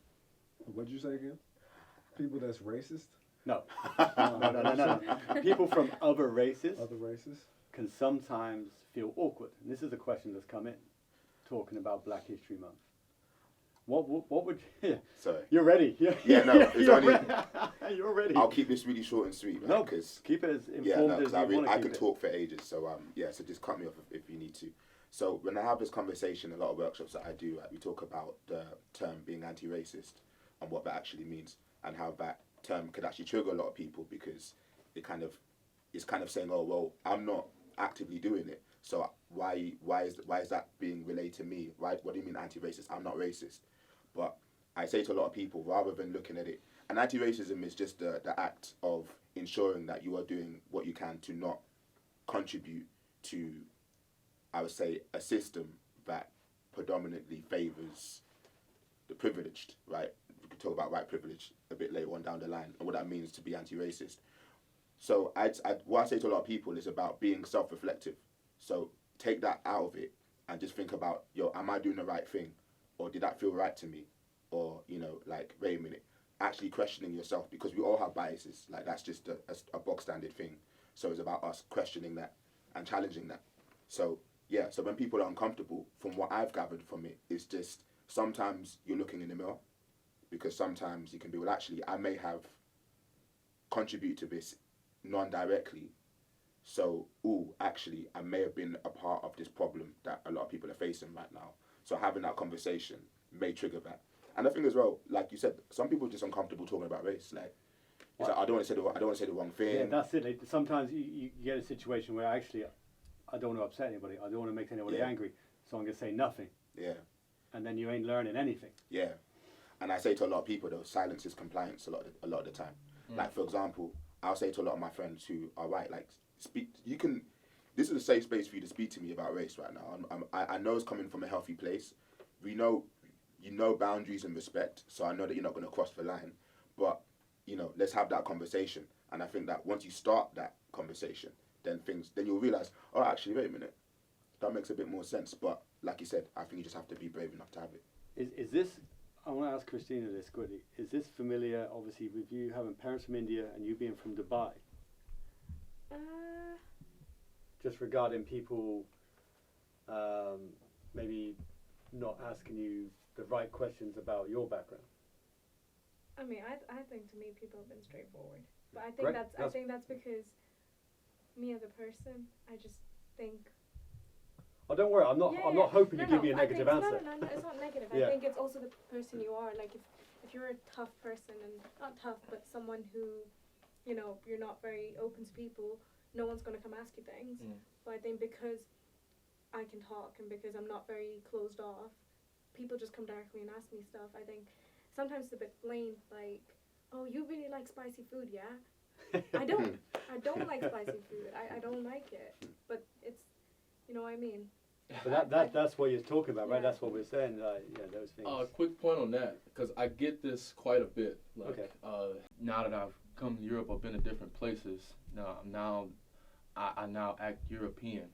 What'd you say again? People that's racist? No. No. People from other races. Other races? Can sometimes feel awkward. And this is a question that's come in, talking about Black History Month. What would you... Sorry. You're ready. Yeah, no, it's only... You're ready. I'll keep this really short and sweet, man. No, because keep it as informed as you want to I can talk for ages, so so just cut me off if you need to. So when I have this conversation, a lot of workshops that I do, we talk about the term being anti-racist and what that actually means, and how that term could actually trigger a lot of people, because it's kind of saying, oh well, I'm not actively doing it, so why is that being relayed to me? What do you mean anti-racist? I'm not racist. But I say to a lot of people, rather than looking at it, and anti-racism is just the act of ensuring that you are doing what you can to not contribute to, I would say, a system that predominantly favours the privileged, right? We could talk about white privilege a bit later on down the line and what that means to be anti-racist. So what I say to a lot of people is about being self-reflective. So take that out of it and just think about, am I doing the right thing? Or did that feel right to me? Or, like, wait a minute. Actually questioning yourself, because we all have biases. Like, that's just a box standard thing. So it's about us questioning that and challenging that. So, yeah, so when people are uncomfortable, from what I've gathered from it, it's just sometimes you're looking in the mirror, because sometimes you can be, well, actually, I may have contributed to this non-directly. So, actually, I may have been a part of this problem that a lot of people are facing right now. So having that conversation may trigger that. And I think as well, like you said, some people are just uncomfortable talking about race. Like, it's like I don't want to say the wrong thing. Yeah, that's it. Like, sometimes you get a situation where actually I don't want to upset anybody. I don't want to make anybody angry, so I'm gonna say nothing. Yeah. And then you ain't learning anything. Yeah. And I say to a lot of people though, silence is compliance a lot of the time. Like, for example, I'll say to a lot of my friends who are white, like, this is a safe space for you to speak to me about race right now. I know it's coming from a healthy place. You know boundaries and respect, so I know that you're not going to cross the line. But, let's have that conversation. And I think that once you start that conversation, then you'll realise, oh, actually, wait a minute, that makes a bit more sense. But like you said, I think you just have to be brave enough to have it. Is this, I want to ask Christina this quickly, is this familiar, obviously, with you having parents from India and you being from Dubai? Just regarding people maybe not asking you the right questions about your background. I mean, I think to me people have been straightforward, but I think that's because me as a person, I just think. Oh, don't worry. I'm not hoping you give me a negative answer. No, it's not negative. Yeah. I think it's also the person you are. Like if you're a tough person, and not tough, but someone who, you're not very open to people, no one's gonna come ask you things. But I think because I can talk and because I'm not very closed off, people just come directly and ask me stuff. I think sometimes it's a bit plain, like, oh, you really like spicy food, yeah? I don't like spicy food. I don't like it. But it's, you know what I mean? But that's what you're talking about, right? That's what we're saying, those things. Quick point on that, because I get this quite a bit. Like, now that I've come to Europe, I've been to different places. Now I now act European,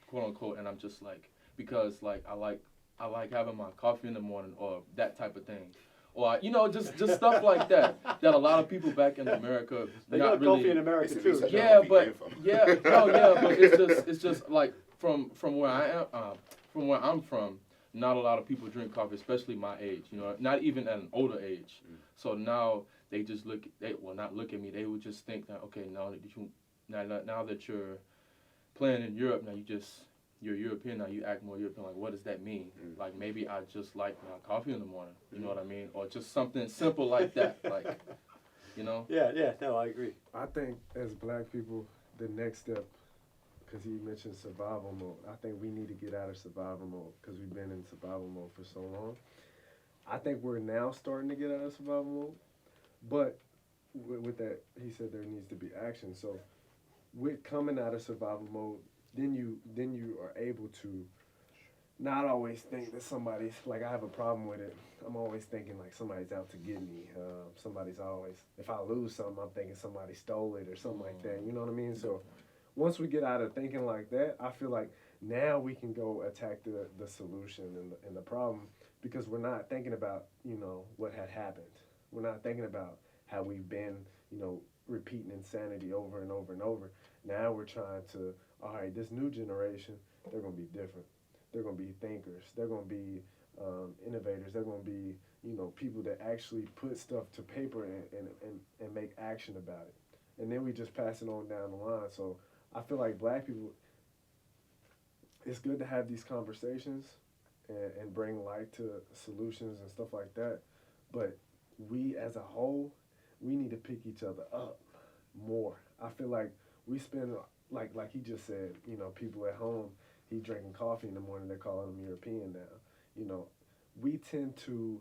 quote unquote, and I'm just like, because like I like having my coffee in the morning or that type of thing. Or just stuff like that a lot of people back in America they not got really, coffee in America too. But it's just like from where I'm from, not a lot of people drink coffee, especially my age. Not even at an older age. So now they just not look at me. They would just think that, okay, now that you're playing in Europe, now you're European, now you act more European. Like, what does that mean? Like, maybe I just like my coffee in the morning. You know what I mean? Or just something simple like that. Like, Yeah, no, I agree. I think as black people, the next step, because he mentioned survival mode, I think we need to get out of survival mode because we've been in survival mode for so long. I think we're now starting to get out of survival mode, but with that, he said there needs to be action. So with coming out of survival mode, then you are able to not always think that somebody's, like, I have a problem with it. I'm always thinking like somebody's out to get me. Somebody's always, if I lose something, I'm thinking somebody stole it or something like that. You know what I mean? So once we get out of thinking like that, I feel like now we can go attack the solution and the problem, because we're not thinking about, what had happened. We're not thinking about how we've been, repeating insanity over and over and over. Now we're trying to, all right, this new generation, they're going to be different. They're going to be thinkers. They're going to be innovators. They're going to be, people that actually put stuff to paper and make action about it. And then we just pass it on down the line. So I feel like black people, it's good to have these conversations and bring light to solutions and stuff like that. But we as a whole, we need to pick each other up more. I feel like we spend, like he just said, people at home, he drinking coffee in the morning, they're calling him European now. We tend to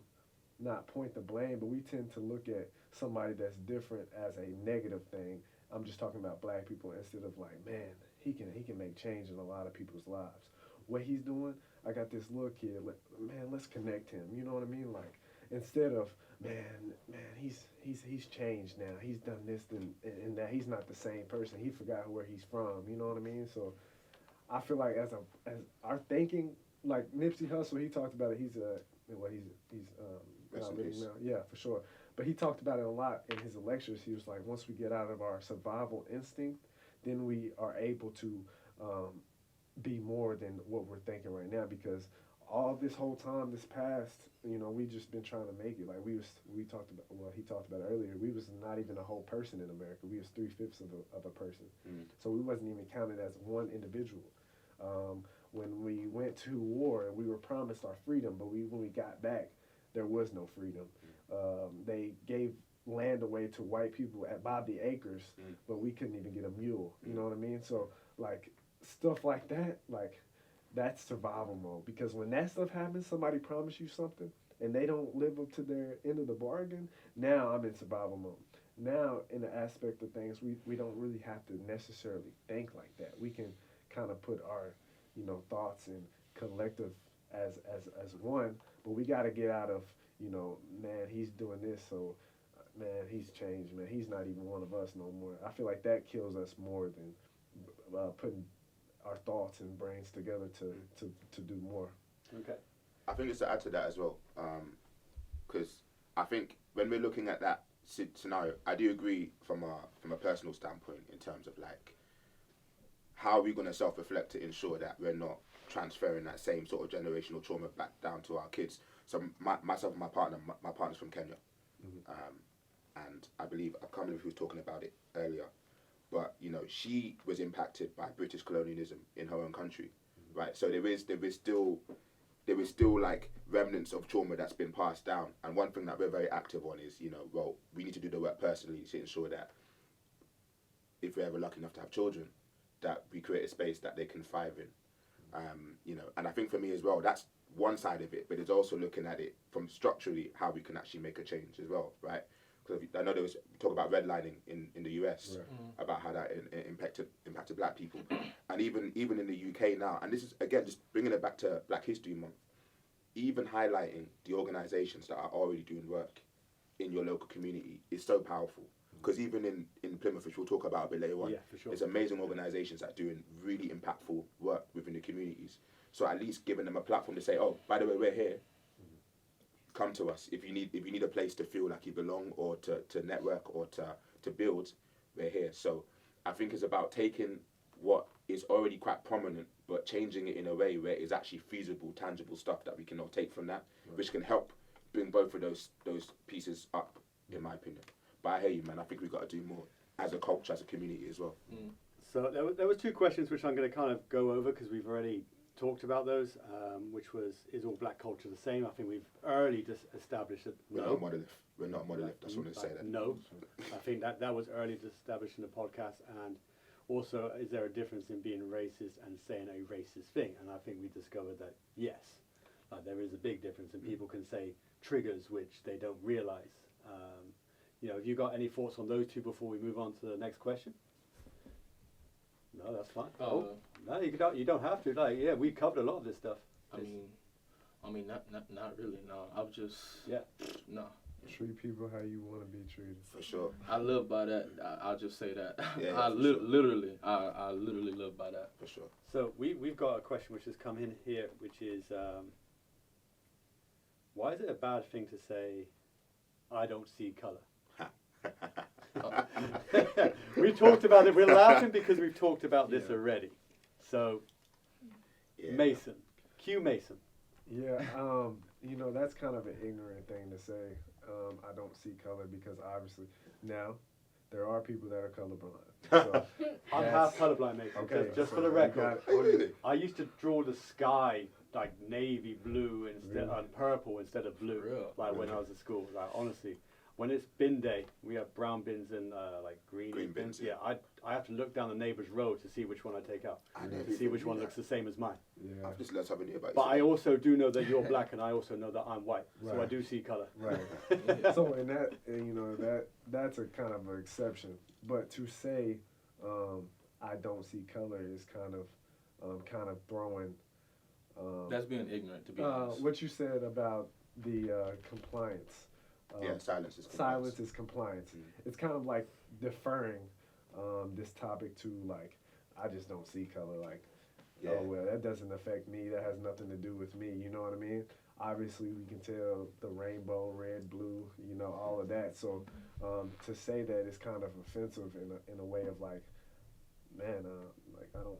not point the blame, but we tend to look at somebody that's different as a negative thing. I'm just talking about black people, instead of like, man, he can make change in a lot of people's lives. What he's doing, I got this little kid. Man, let's connect him. You know what I mean? Like instead of man, he's changed now. He's done this and that. He's not the same person. He forgot where he's from. You know what I mean? So I feel like as our thinking, like Nipsey Hussle, he talked about it. He's not living now. Yeah, for sure. But he talked about it a lot in his lectures. He was like, once we get out of our survival instinct, then we are able to be more than what we're thinking right now. Because all this whole time, this past, we just been trying to make it. Like he talked about it earlier. We was not even a whole person in America. We was 3/5 of a person. So we wasn't even counted as one individual. When we went to war, we were promised our freedom, but when we got back, there was no freedom. They gave land away to white people by the acres, but we couldn't even get a mule. You know what I mean? So like stuff like that, like that's survival mode. Because when that stuff happens, somebody promised you something and they don't live up to their end of the bargain. Now I'm in survival mode. Now in the aspect of things, we don't really have to necessarily think like that. We can kind of put our thoughts and collective as one, but we got to get out of man, he's doing this, so man, he's changed, man, he's not even one of us no more. I feel like that kills us more than putting our thoughts and brains together to do more. Okay. I think it's to add to that as well, because I think when we're looking at that scenario, I do agree from a personal standpoint in terms of like how are we going to self-reflect to ensure that we're not transferring that same sort of generational trauma back down to our kids. So myself and my partner's from Kenya, and I believe, I can't remember who was talking about it earlier, but she was impacted by British colonialism in her own country, right? So there is still like remnants of trauma that's been passed down, and one thing that we're very active on is we need to do the work personally to ensure that if we're ever lucky enough to have children, that we create a space that they can thrive in. And I think for me as well, that's one side of it, but it's also looking at it from structurally how we can actually make a change as well, right? Because I know we talk about redlining in the US, about how that impacted black people, and even in the UK now. And this is again just bringing it back to Black History Month, even highlighting the organisations that are already doing work in your local community is so powerful. Because even in Plymouth, which we'll talk about a bit later on, there's amazing organisations that are doing really impactful work within the communities. So at least giving them a platform to say, oh, by the way, we're here. Come to us if you need a place to feel like you belong, or to network, or to build. We're here. So I think it's about taking what is already quite prominent, but changing it in a way where it's actually feasible, tangible stuff that we can all take from that, which can help bring both of those pieces up, in my opinion. But I hear you, man. I think we've got to do more as a culture, as a community as well. So there were two questions which I'm going to kind of go over because we've already talked about those, which was, is all black culture the same? I think we've early established that We're not a monolith. We're not a monolith. I just want to say that. No. I think that was early established in the podcast. And also, is there a difference in being racist and saying a racist thing? And I think we discovered that, yes, there is a big difference, and people can say triggers which they don't realize. Have you got any thoughts on those two before we move on to the next question? No, that's fine. No, you don't have to. We covered a lot of this stuff. I mean, not really. No, I'm just no. Treat people how you want to be treated. For sure. I live by that. I'll just say that. Yeah, literally live by that. For sure. So we've got a question which has come in here, which is, why is it a bad thing to say, I don't see colour? We talked about it. We're laughing because we've talked about this already. So, Mason, Q Mason. Yeah, that's kind of an ignorant thing to say. I don't see color because obviously now there are people that are colorblind. So I'm half colorblind, Mason. Okay, just for the record, I used to draw the sky like navy blue instead and purple instead of blue, when I was at school. Like honestly. When it's bin day, we have brown bins and green bins. Yeah, I have to look down the neighbour's road to see which one I take out, to see which one looks the same as mine. Yeah. I've just learned something new about you. But I also do know that you're black, and I also know that I'm white, so I do see colour. Right. So in that, that's a kind of an exception. But to say, I don't see color is kind of throwing. That's being ignorant, to be honest. What you said about the compliance. Silence is compliance. Silence is compliance. It's kind of like deferring this topic to like, I just don't see color. Like, oh well, that doesn't affect me. That has nothing to do with me. You know what I mean? Obviously, we can tell the rainbow, red, blue, all of that. So to say that is kind of offensive in a way of like, man, like I don't,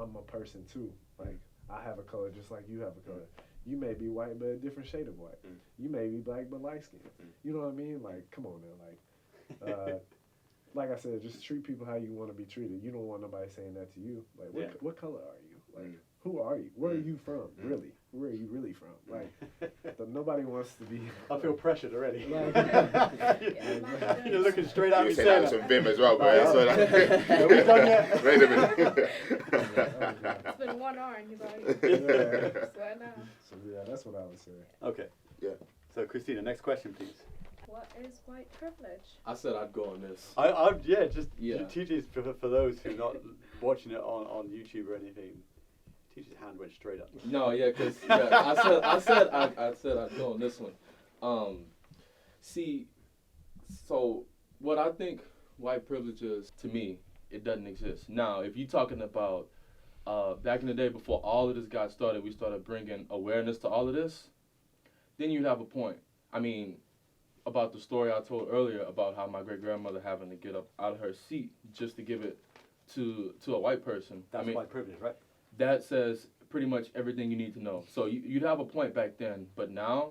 I'm a person too. Like I have a color just like you have a color. You may be white, but a different shade of white. You may be black, but light skinned. You know what I mean? Like, come on now. Like I said, just treat people how you want to be treated. You don't want nobody saying that to you. Like, what color are you? Like, who are you? Where are you from? Really? Where are you really from? Like, nobody wants to be. I feel pressured already. You're looking straight at me. You say that with some vim as well, bro. Are we done yet? Wait a minute. It's been 1 hour and he's already sweating out. So yeah, that's what I would say. Okay. Yeah. So Christina, next question, please. What is white privilege? I said I'd go on this. Teach this for those who are not watching it on YouTube or anything. Teach's hand went straight up. No, yeah, because I said I'd go on this one. See, so what I think white privilege is, to me, it doesn't exist. Now, if you're talking about back in the day before all of this got started, we started bringing awareness to all of this, then you'd have a point. I mean, about the story I told earlier about how my great-grandmother having to get up out of her seat just to give it to a white person. That's white privilege, right? That says pretty much everything you need to know. So you'd have a point back then, but now,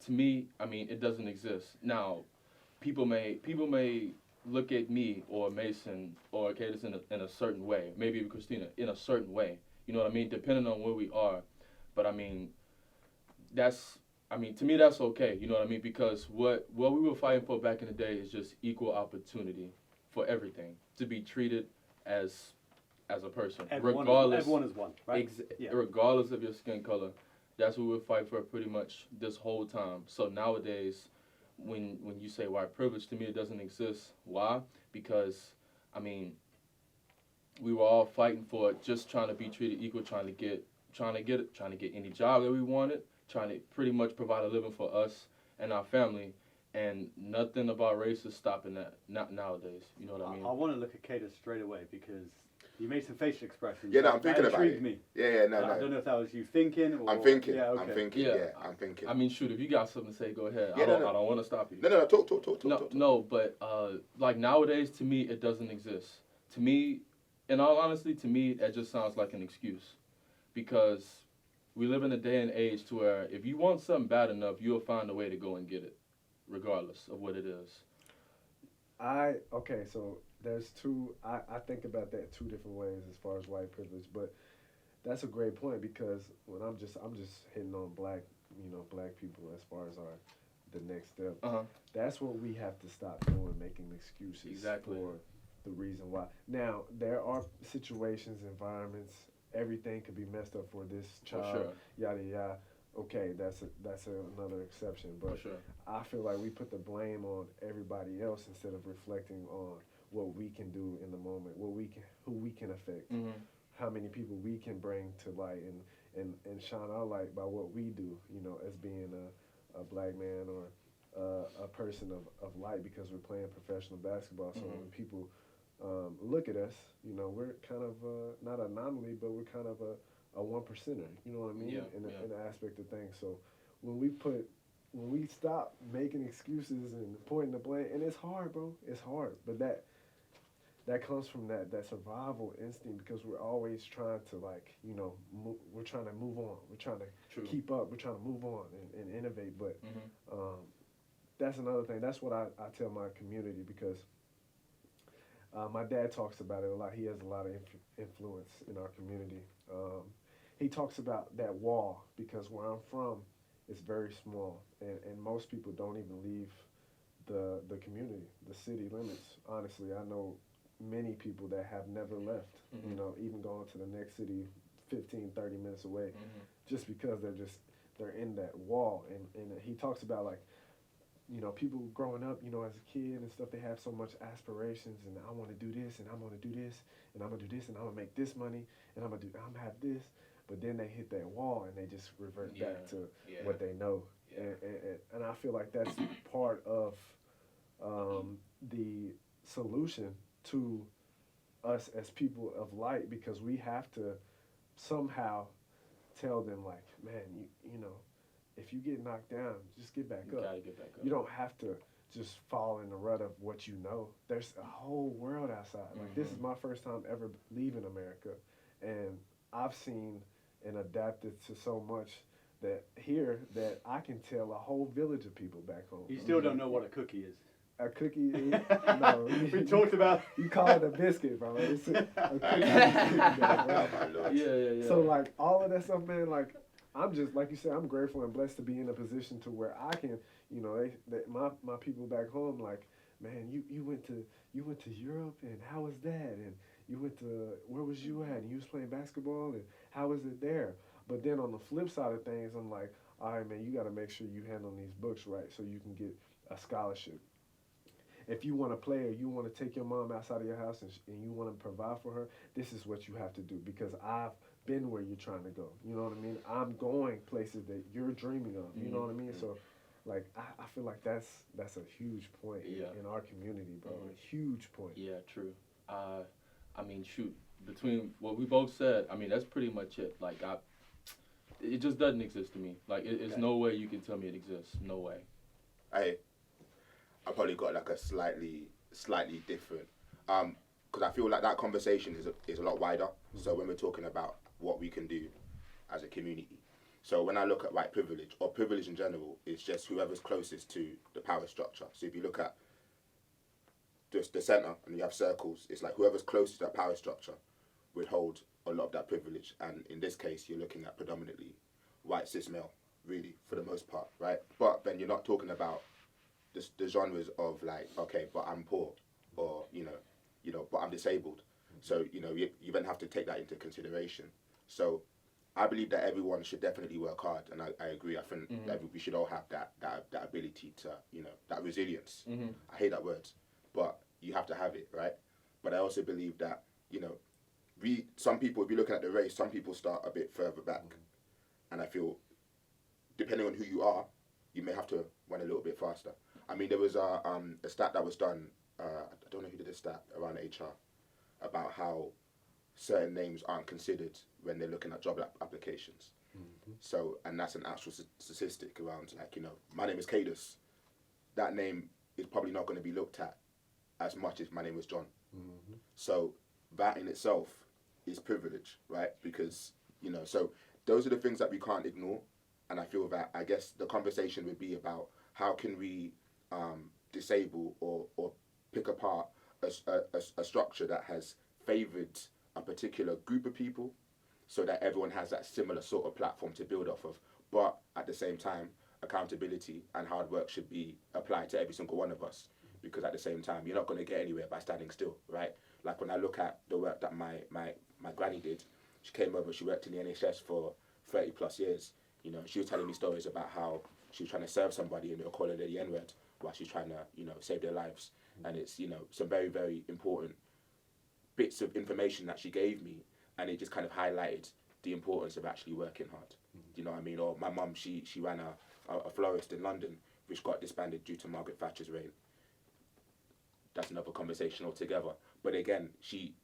to me, I mean, it doesn't exist. Now, people may look at me or Mason or Kadus in a certain way, maybe Christina in a certain way. You know what I mean? Depending on where we are. But I mean, to me, that's okay. You know what I mean? Because what we were fighting for back in the day is just equal opportunity for everything, to be treated as a person, regardless. Everyone is one, right? Regardless of your skin color. That's what we'll fight for pretty much this whole time. So nowadays, when you say white privilege, to me it doesn't exist. Why? Because, I mean, we were all fighting for it, just trying to be treated equal, trying to get any job that we wanted, trying to pretty much provide a living for us and our family, and nothing about race is stopping that. Not nowadays. You know what I mean? I want to look at Kadus straight away because you made some facial expressions. Yeah, no, I'm thinking about it. Me. Yeah, no. I don't know if that was you thinking or... I'm thinking. Yeah, okay. I'm thinking. I mean, shoot, if you got something to say, go ahead. Yeah, I don't want to stop you. No, talk. No, but like nowadays, to me, it doesn't exist. To me, in all honesty, to me, that just sounds like an excuse. Because we live in a day and age to where if you want something bad enough, you'll find a way to go and get it, regardless of what it is. So there's two, I think about that two different ways as far as white privilege, but that's a great point because when I'm just hitting on black people as far as the next step. That's what we have to stop doing, making excuses for the reason why. Now, there are situations, environments, everything could be messed up for this child, yada yada. Okay, that's another exception, but I feel like we put the blame on everybody else instead of reflecting on what we can do in the moment, who we can affect, how many people we can bring to light and shine our light by what we do, as being a black man or a person of light because we're playing professional basketball. So when people look at us, we're kind of not an anomaly, but we're kind of a one percenter. You know what I mean? In the aspect of things. So when we stop making excuses and pointing the blame, and it's hard, bro. It's hard, but that comes from that survival instinct because we're always trying to we're trying to move on. We're trying to keep up. We're trying to move on and innovate. But that's another thing. That's what I tell my community because my dad talks about it a lot. He has a lot of influence in our community. He talks about that wall because where I'm from, it's very small, and most people don't even leave the community, the city limits. Honestly, I know many people that have never left, even going to the next city 15, 30 minutes away, just because they're in that wall. And he talks about you know, people growing up, you know, as a kid and stuff, they have so much aspirations, and I want to do this, and I'm going to do this, and I'm going to do this, and I'm going to make this money, and I'm going to have this. But then they hit that wall, and they just revert back to what they know. Yeah. And I feel like that's part of the solution to us as people of light, because we have to somehow tell them, like, man, you know, if you get knocked down, just get back up. Gotta get back up. You don't have to just fall in the rut of what you know. There's a whole world outside. Like, this is my first time ever leaving America, and I've seen and adapted to so much that I can tell a whole village of people back home. You still don't know what a cookie is. A cookie is, no. We talked about. You call it a biscuit, bro. It's a cookie. Yeah. So, like, all of that stuff, man, like, I'm just, like you said, I'm grateful and blessed to be in a position to where I can, you know, my people back home, like, man, you went to Europe, and how was that? And you went to, where was you at? And you was playing basketball, and how was it there? But then on the flip side of things, I'm like, all right, man, you got to make sure you handle these books right so you can get a scholarship. If you want to play, or you want to take your mom outside of your house and you want to provide for her, this is what you have to do, because I've been where you're trying to go. You know what I mean? I'm going places that you're dreaming of. You know what I mean? So, like, I feel like that's a huge point in our community, bro. A huge point. Yeah, true. I mean, shoot, between what we both said, I mean, that's pretty much it. Like, it just doesn't exist to me. Like, it's no way you can tell me it exists. No way. I probably got like a slightly different, because I feel like that conversation is a lot wider. So when we're talking about what we can do as a community, so when I look at white privilege, or privilege in general, it's just whoever's closest to the power structure. So if you look at just the center and you have circles, it's like whoever's closest to that power structure would hold a lot of that privilege. And in this case, you're looking at predominantly white cis male, really, for the most part, right? But then you're not talking about the genres of, like, okay, but I'm poor, or you know, but I'm disabled. So you then have to take that into consideration. So I believe that everyone should definitely work hard, and I agree. I think that we should all have that ability to, that resilience. I hate that word, but you have to have it, right? But I also believe that, some people, if you're looking at the race, some people start a bit further back, and I feel, depending on who you are, you may have to run a little bit faster. I mean, there was a stat that was done, I don't know who did the stat around HR, about how certain names aren't considered when they're looking at job applications. So, and that's an actual statistic around, like, my name is Kadus. That name is probably not going to be looked at as much as my name was John. So that in itself is privilege, right? Because, so those are the things that we can't ignore. And I feel that, I guess the conversation would be about how can we disable or pick apart a structure that has favoured a particular group of people, so that everyone has that similar sort of platform to build off of. But at the same time, accountability and hard work should be applied to every single one of us, because at the same time, you're not going to get anywhere by standing still, right? Like when I look at the work that my granny did, she came over, she worked in the NHS for 30 plus years. She was telling me stories about how she was trying to serve somebody and they were calling her the N-word while she's trying to, save their lives. And it's, some very, very important bits of information that she gave me, and it just kind of highlighted the importance of actually working hard. You know what I mean? Or my mum, she ran a florist in London, which got disbanded due to Margaret Thatcher's reign. That's another conversation altogether. But again, she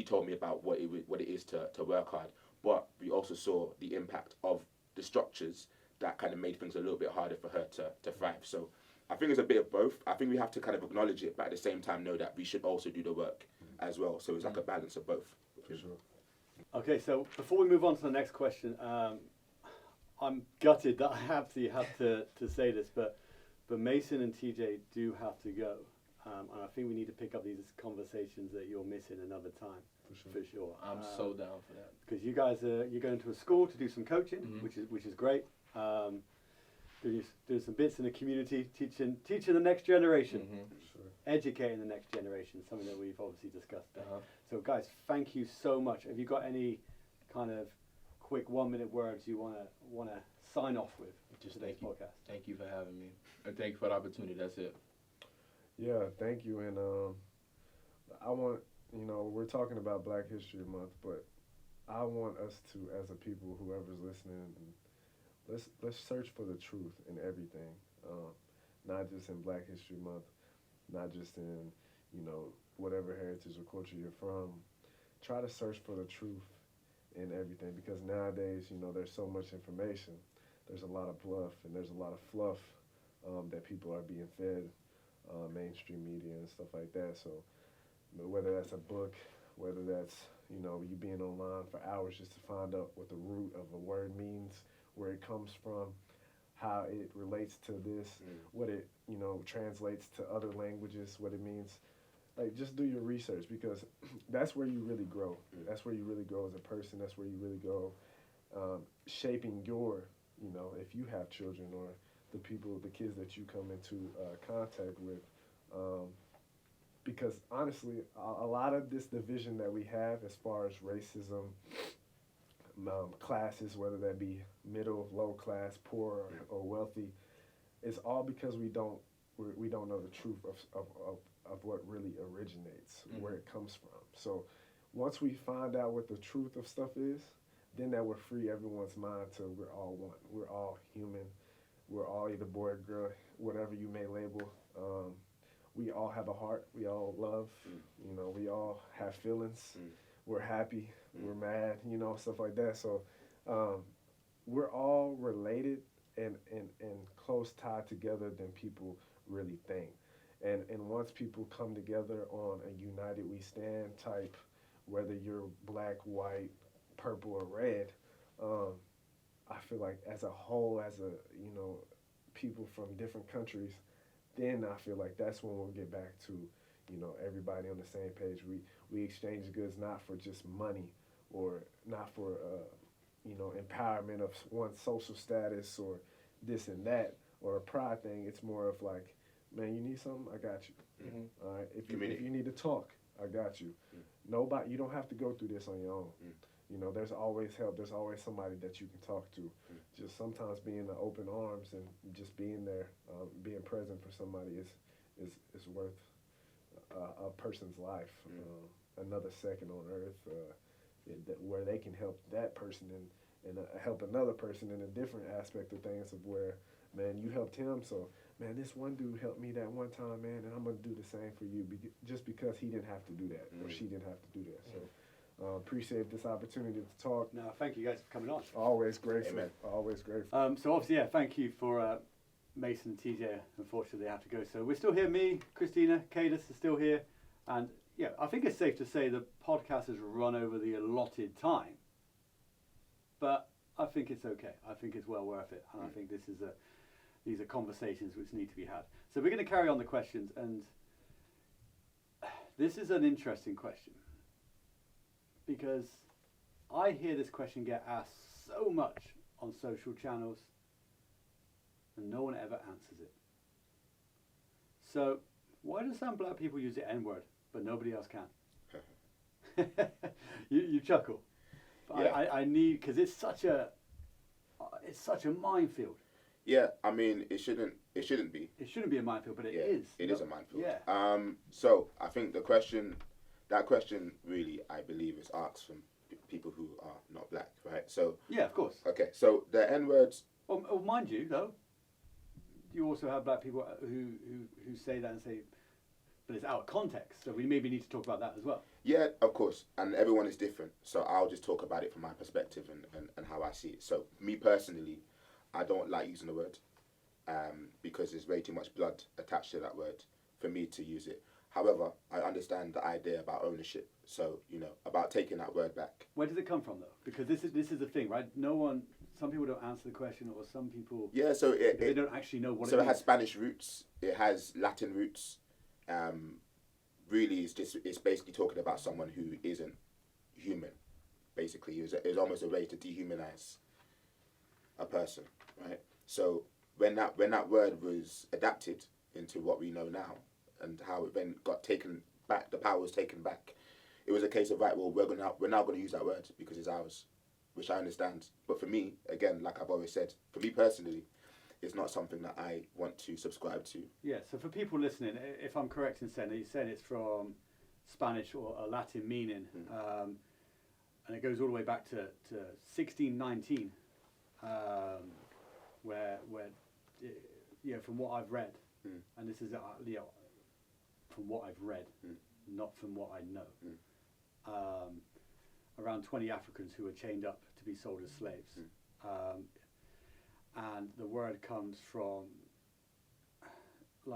told me about what it is to work hard. But we also saw the impact of the structures that kind of made things a little bit harder for her to thrive. So I think it's a bit of both. I think we have to kind of acknowledge it, but at the same time know that we should also do the work as well. So it's like a balance of both. For sure. Okay, so before we move on to the next question, I'm gutted that I have to say this, but Mason and TJ do have to go. And I think we need to pick up these conversations that you're missing another time. For sure. I'm so down for that. Because you guys you're going to a school to do some coaching, which is great. Doing some bits in the community, teaching the next generation, educating the next generation, something that we've obviously discussed there. So guys, thank you so much. Have you got any kind of quick 1 minute words you wanna sign off with Just today's thank you. podcast? Thank you for having me, and thank you for the opportunity. That's it. Yeah, thank you. And I want, we're talking about Black History Month, but I want us to, as a people, whoever's listening, let's search for the truth in everything. Not just in Black History Month, not just in, whatever heritage or culture you're from. Try to search for the truth in everything, because nowadays, there's so much information. There's a lot of bluff and there's a lot of fluff that people are being fed, mainstream media and stuff like that. So whether that's a book, whether that's, you being online for hours just to find out what the root of a word means, where it comes from, how it relates to this, what it, translates to other languages, what it means. Like, just do your research, because that's where you really grow. That's where you really grow as a person. That's where you really grow, shaping your, if you have children or the kids that you come into contact with. Because honestly, a lot of this division that we have as far as racism, classes, whether that be middle, low class, poor, or wealthy, is all because we don't know the truth of what really originates, where it comes from. So once we find out what the truth of stuff is, then that will free everyone's mind to we're all one. We're all human. We're all either boy or girl, whatever you may label. We all have a heart. We all love. We all have feelings. We're happy. We're mad. Stuff like that. So we're all related and close tied together than people really think. And once people come together on a united we stand type, whether you're black, white, purple, or red, I feel like as a whole, as a, people from different countries, then I feel like that's when we'll get back to, everybody on the same page. We exchange goods not for just money or not for, empowerment of one's social status or this and that or a pride thing. It's more of like, man, you need something? I got you. All right. If you need to talk, I got you. Nobody, you don't have to go through this on your own. There's always help. There's always somebody that you can talk to. Just sometimes being in open arms and just being there, being present for somebody is worth a person's life. Another second on earth, where they can help that person and help another person in a different aspect of things, of where, man, you helped him, so, man, this one dude helped me that one time, man, and I'm going to do the same for you, just because he didn't have to do that, or she didn't have to do that. So appreciate this opportunity to talk. No, thank you guys for coming on. Always grateful. Amen. Always grateful. So obviously, thank you for Mason, TJ. Unfortunately, they have to go. So we're still here. Me, Christina, Kadus are still here. And yeah, I think it's safe to say the podcast has run over the allotted time. But I think it's okay. I think it's well worth it. And I think these are conversations which need to be had. So we're going to carry on the questions. And this is an interesting question, because I hear this question get asked so much on social channels and no one ever answers it. So why do some black people use the N-word but nobody else can? you chuckle. But Yeah. I need, because it's such a minefield. Yeah, I mean, it shouldn't be. It shouldn't be a minefield, but it is. It is a minefield. Yeah. So I think that question really, I believe, is asked from people who are not black, right? So Yeah, of course. okay, so the N-words. Well, mind you, though, you also have black people who say that and say, but it's out of context. So we maybe need to talk about that as well. Yeah, of course, and everyone is different. So I'll just talk about it from my perspective and how I see it. So me personally, I don't like using the word because there's way too much blood attached to that word for me to use it. However, I understand the idea about ownership. So, about taking that word back. Where does it come from, though? Because this is the thing, right? Some people don't answer the question, or some people Yeah, so they don't actually know what. So it it has means. Spanish roots. It has Latin roots. Really, it's basically talking about someone who isn't human. Basically, it's almost a way to dehumanize a person, right? So when that word was adapted into what we know now, and how it then got taken back, the power was taken back. It was a case of, right, well, we're now going to use that word because it's ours. which I understand. But for me, again, like I've always said, for me personally, it's not something that I want to subscribe to. Yeah, so for people listening, if I'm correct in saying it's from Spanish or a Latin meaning, and it goes all the way back to 1619, where from what I've read, and this is from what I've read, not from what I know, around 20 Africans who were chained up to be sold as slaves. And the word comes from it's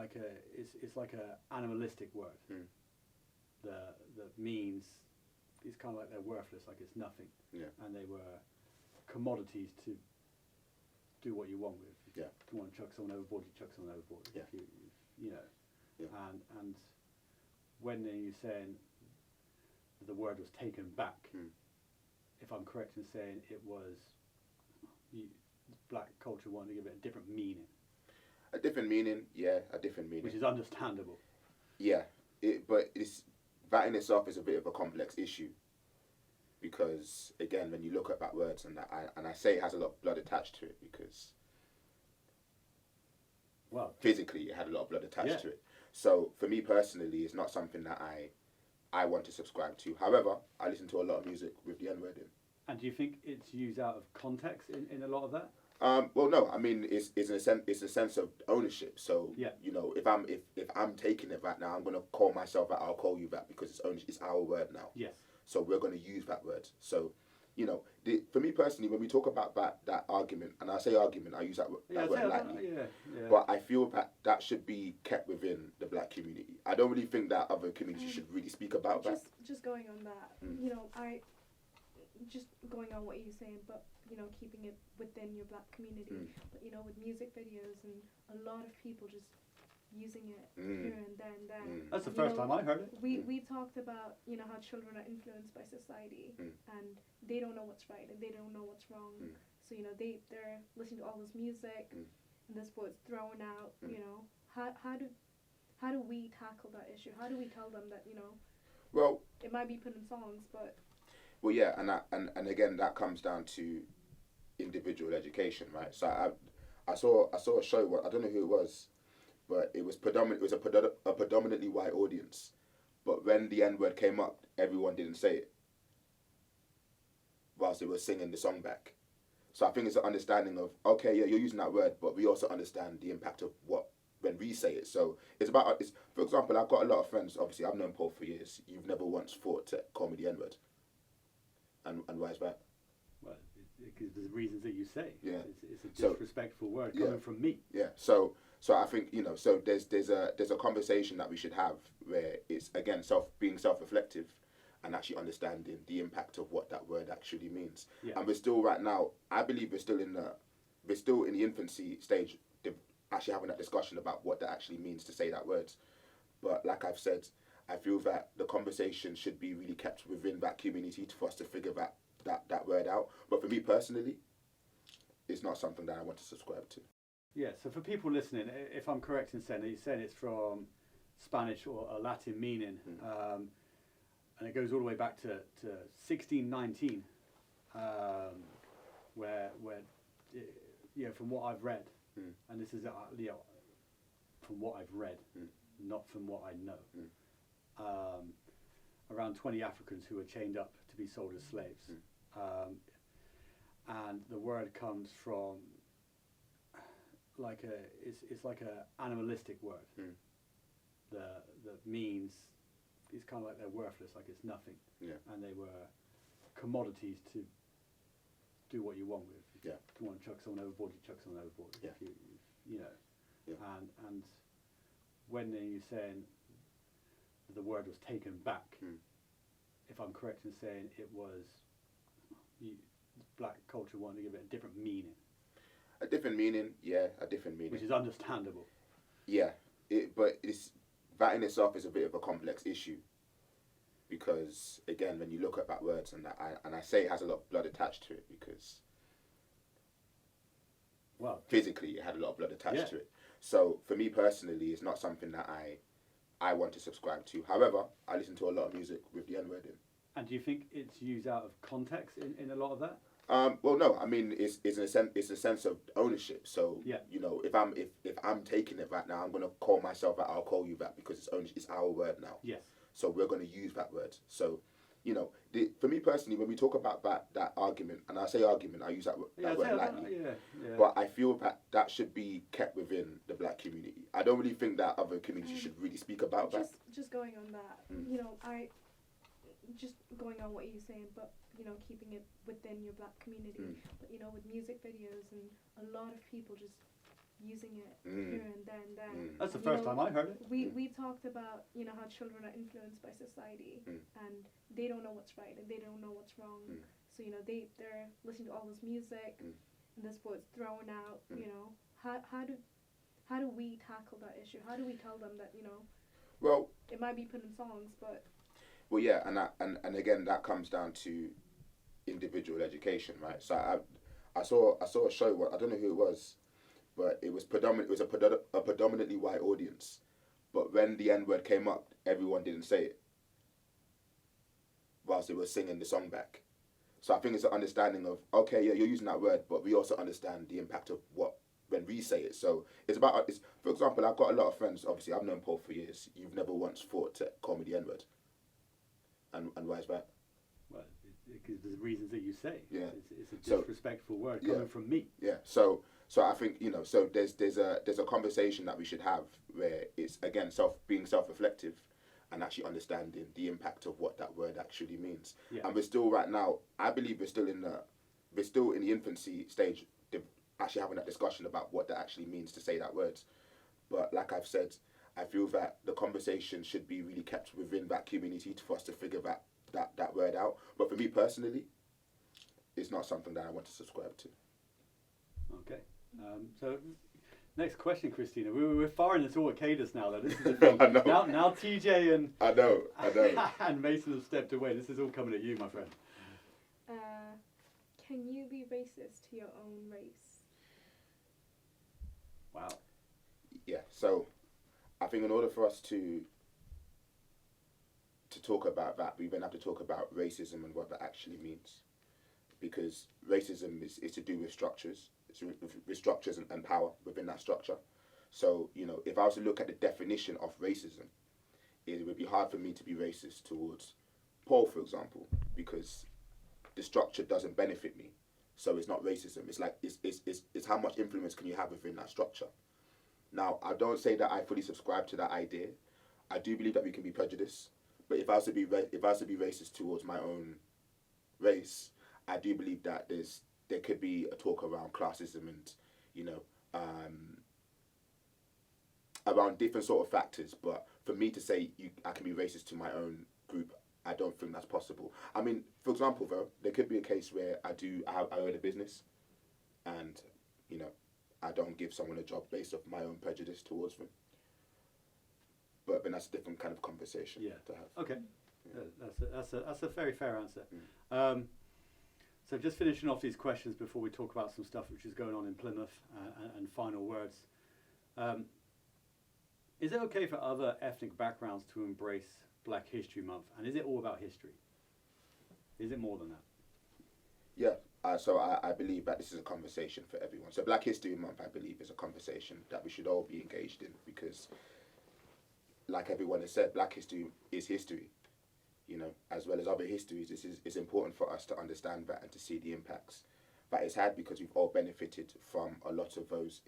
like a animalistic word that means it's kind of like they're worthless, like it's nothing. Yeah. And they were commodities to do what you want with. If Yeah. you want to chuck someone overboard, you chuck someone overboard. Yeah. If you know. Yeah. And when you're saying that the word was taken back, if I'm correct in saying it was black culture wanted to give it a different meaning. A different meaning, yeah, a different meaning. Which is understandable. Yeah, but that in itself is a bit of a complex issue, because again, when you look at that words and I say it has a lot of blood attached to it because physically it had a lot of blood attached to it. So for me personally, it's not something that I want to subscribe to. However, I listen to a lot of music with the N-word in. And do you think it's used out of context in a lot of that? Well, no. I mean, it's a sense of ownership. So yeah. You know, if I'm taking it right now, I'm gonna call myself that. I'll call you that because it's ownership. It's our word now. Yes. So we're gonna use that word. So, you know, for me personally, when we talk about that argument, and I say argument, I use that word lightly. Yeah. But I feel that should be kept within the black community. I don't really think that other communities should really speak about that. Just going on that, you know, just going on what you're saying, but you know, keeping it within your black community. But you know, with music videos and a lot of people just using it here and there and there. That's the first time I heard it. We talked about, you know, how children are influenced by society and they don't know what's right and they don't know what's wrong. So you know, they're listening to all this music and this word's thrown out. You know, how do we tackle that issue? How do we tell them that, you know, well, it might be put in songs, but well, yeah, and again, that comes down to individual education, right? So I saw a show. I don't know who it was, but it was a predominantly white audience. But when the N-word came up, everyone didn't say it, whilst they were singing the song back. So I think it's an understanding of, okay, yeah, you're using that word, but we also understand the impact of what when we say it. So it's about, for example, I've got a lot of friends. Obviously, I've known Paul for years. You've never once thought to call me the N-word. And why is that? Well, because the reasons that you say. Yeah. It's a disrespectful word coming from me. Yeah. So I think, you know, so there's a conversation that we should have where it's again being self-reflective and actually understanding the impact of what that word actually means. Yeah. And we're still right now. I believe we're still in the infancy stage, actually having that discussion about what that actually means to say that word. But like I've said, I feel that the conversation should be really kept within that community for us to figure that word out. But for me personally, it's not something that I want to subscribe to. Yeah, so for people listening, if I'm correct in saying it's from Spanish or a Latin meaning, and it goes all the way back to 1619, where from what I've read, and this is from what I've read, not from what I know. Around 20 Africans who were chained up to be sold as slaves. And the word comes from it's like a animalistic word that means it's kind of like they're worthless, like it's nothing. Yeah. And they were commodities to do what you want with. If you want to chuck someone overboard, you chuck someone overboard. Yeah. If you know. Yeah. And when you're saying the word was taken back, if I'm correct in saying it was black culture wanted to give it a different meaning. A different meaning, yeah, a different meaning. Which is understandable. Yeah, but that in itself is a bit of a complex issue, because again, when you look at that words and I say it has a lot of blood attached to it because physically it had a lot of blood attached to it. So for me personally, it's not something that I want to subscribe to. However, I listen to a lot of music with the N-word in. And do you think it's used out of context in a lot of that? Well, no, I mean it's a sense of ownership. So Yeah. you know, if I'm taking it right now, I'm gonna call myself that. I'll call you that because it's ownership. It's our word now. Yes. So we're gonna use that word. So, you know, for me personally, when we talk about that argument, and I say argument, I use that word lightly. Yeah. But I feel that should be kept within the black community. I don't really think that other communities should really speak about that. Just going on that, you know, just going on what you're saying, but you know, keeping it within your black community. But you know, with music videos and a lot of people just using it here and there and there. That's the first time I heard it. We talked about, you know, how children are influenced by society and they don't know what's right and they don't know what's wrong. So you know, they're listening to all this music and this word's thrown out. You know, how do we tackle that issue? How do we tell them that, you know, well, it might be put in songs, but well, yeah, and again, that comes down to individual education, right? So I saw a show. I don't know who it was, but it was a predominantly white audience. But when the N-word came up, everyone didn't say it, whilst they were singing the song back. So I think it's an understanding of, okay, yeah, you're using that word, but we also understand the impact of what when we say it. So it's about, for example, I've got a lot of friends. Obviously, I've known Paul for years. You've never once thought to call me the N-word. And why is that? Well, because the reasons that you say. Yeah. It's a disrespectful word coming from me. Yeah. So I think, you know, so there's a conversation that we should have where it's again being self-reflective and actually understanding the impact of what that word actually means. Yeah. And we're still right now. I believe we're still in the infancy stage, actually having that discussion about what that actually means to say that word. But like I've said, I feel that the conversation should be really kept within that community for us to figure that word out. But for me personally, it's not something that I want to subscribe to. Okay. So next question, Christina. We're firing this all at Kadus now, though. This is the thing. I know. Now TJ and I know. and Mason have stepped away. This is all coming at you, my friend. Can you be racist to your own race? Wow. Yeah. So I think in order for us to talk about that, we then have to talk about racism and what that actually means. Because racism is to do with structures. It's with structures and power within that structure. So, you know, if I was to look at the definition of racism, it would be hard for me to be racist towards Paul, for example, because the structure doesn't benefit me. So it's not racism. It's like, it's how much influence can you have within that structure. Now, I don't say that I fully subscribe to that idea. I do believe that we can be prejudiced. But if I was to be racist towards my own race, I do believe that there could be a talk around classism and, you know, around different sort of factors. But for me to say I can be racist to my own group, I don't think that's possible. I mean, for example, though, there could be a case where I own a business and, you know, I don't give someone a job based off my own prejudice towards them. But then that's a different kind of conversation to have. Okay, that's a very fair answer. So just finishing off these questions before we talk about some stuff which is going on in Plymouth and final words. Is it okay for other ethnic backgrounds to embrace Black History Month? And is it all about history? Is it more than that? Yeah, so I believe that this is a conversation for everyone. So Black History Month, I believe, is a conversation that we should all be engaged in because, like everyone has said, Black history is history. You know, as well as other histories, it's important for us to understand that and to see the impacts that it's had because we've all benefited from a lot of those,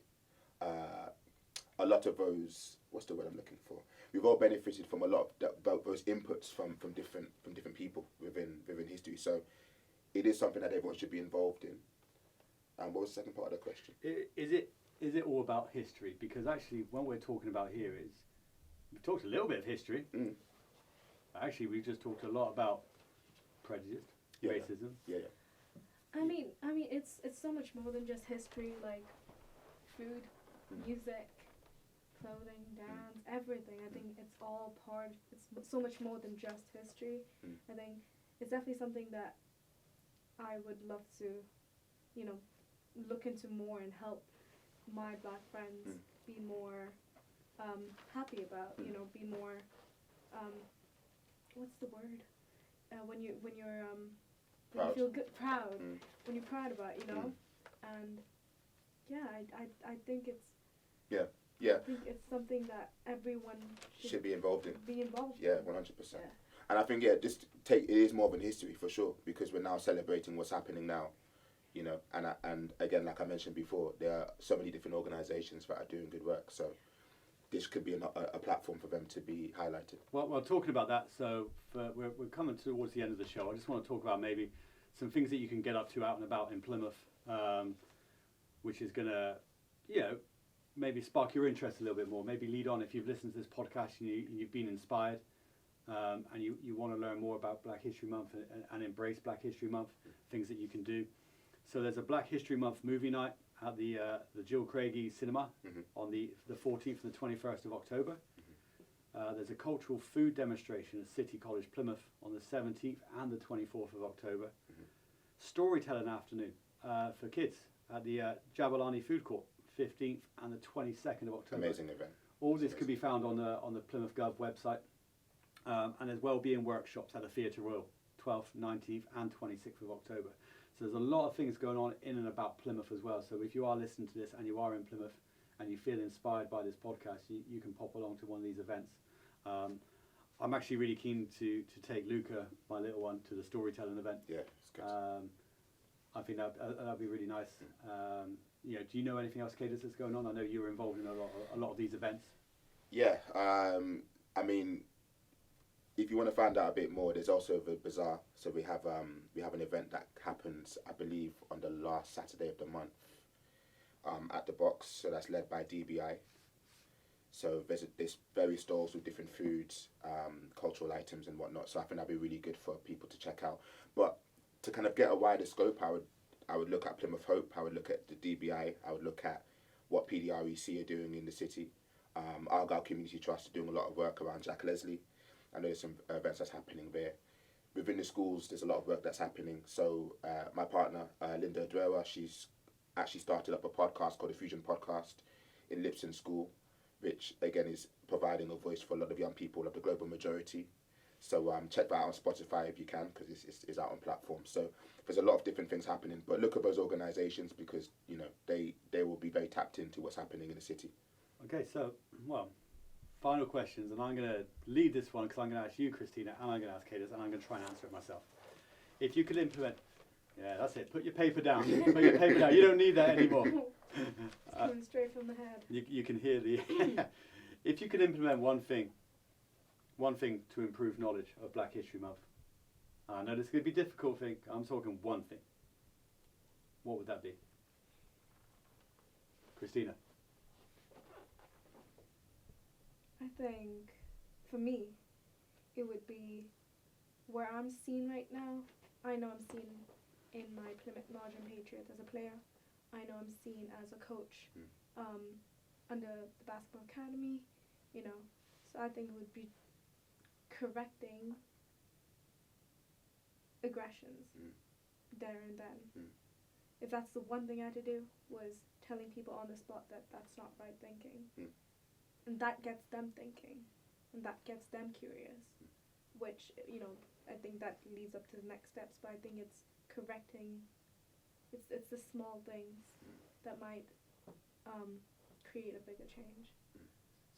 what's the word I'm looking for? We've all benefited from a lot of those inputs from different people within history. So it is something that everyone should be involved in. And what was the second part of the question? Is it all about history? Because actually, what we're talking about here is, we've talked a little bit of history. Actually, we just talked a lot about prejudice, racism. Yeah. I mean, it's so much more than just history, like food, music, clothing, dance, everything. I think it's all part. It's so much more than just history. I think it's definitely something that I would love to, you know, look into more and help my Black friends be more happy about. You know, be more. What's the word? When you're when you feel good, proud, Mm. when you're proud about it, you know. And yeah, I think it's. Yeah. I think it's something that everyone Should be involved in. Be involved. Yeah, 100%. And I think it is more of an history for sure, because we're now celebrating what's happening now, you know. And again, like I mentioned before, there are so many different organisations that are doing good work. So this could be a platform for them to be highlighted. Well, talking about that, so we're coming towards the end of the show. I just want to talk about maybe some things that you can get up to out and about in Plymouth, which is going to, you know, maybe spark your interest a little bit more. Maybe lead on if you've listened to this podcast and you've been inspired, and you want to learn more about Black History Month and embrace Black History Month, things that you can do. So there's a Black History Month movie night at the Jill Craigie Cinema on the 14th and the 21st of October. There's a cultural food demonstration at City College Plymouth on the 17th and the 24th of October. Storytelling afternoon for kids at the Jabulani Food Court, 15th and the 22nd of October. Amazing event. All this can be found on the Plymouth Gov website. And there's wellbeing workshops at the Theatre Royal, 12th, 19th and 26th of October. So there's a lot of things going on in and about Plymouth as well. So if you are listening to this and you are in Plymouth and you feel inspired by this podcast, you can pop along to one of these events. I'm actually really keen to take Luca, my little one, to the storytelling event. Yeah, it's good. I think that'd be really nice. You know, do you know anything else, Kadus, that's going on? I know you were involved in a lot of these events. Yeah, I mean, if you want to find out a bit more, there's also the bazaar. So we have an event that happens, I believe, on the last Saturday of the month, at the box. So that's led by DBI. So there's various stalls with different foods, cultural items and whatnot. So I think that'd be really good for people to check out. But to kind of get a wider scope, I would look at Plymouth Hope. I would look at the DBI. I would look at what PDREC are doing in the city. Argyle Community Trust are doing a lot of work around Jack Leslie. I know there's some events that's happening there. Within the schools, there's a lot of work that's happening. So my partner, Linda Dwera, she's actually started up a podcast called the Fusion Podcast in Lipson School, which again is providing a voice for a lot of young people of the global majority. So check that out on Spotify if you can, because it's out on platforms. So there's a lot of different things happening. But look at those organisations, because you know they will be very tapped into what's happening in the city. Okay, so final questions, and I'm going to lead this one because I'm going to ask you, Christina, and I'm going to ask Kadus, and I'm going to try and answer it myself. If you could implement, yeah, that's it. Put your paper down. Put your paper down. You don't need that anymore. It's coming straight from the head. You can hear the. If you could implement one thing to improve knowledge of Black History Month, I know this is going to be a difficult thing. I'm talking one thing. What would that be, Christina? I think, for me, it would be where I'm seen right now. I know I'm seen in my Plymouth Marjon Patriots as a player. I know I'm seen as a coach under the basketball academy, you know. So I think it would be correcting aggressions there and then. If that's the one thing I had to do, was telling people on the spot that that's not right thinking. And that gets them thinking, and that gets them curious, which, you know, I think that leads up to the next steps, but I think it's correcting, it's the small things that might create a bigger change.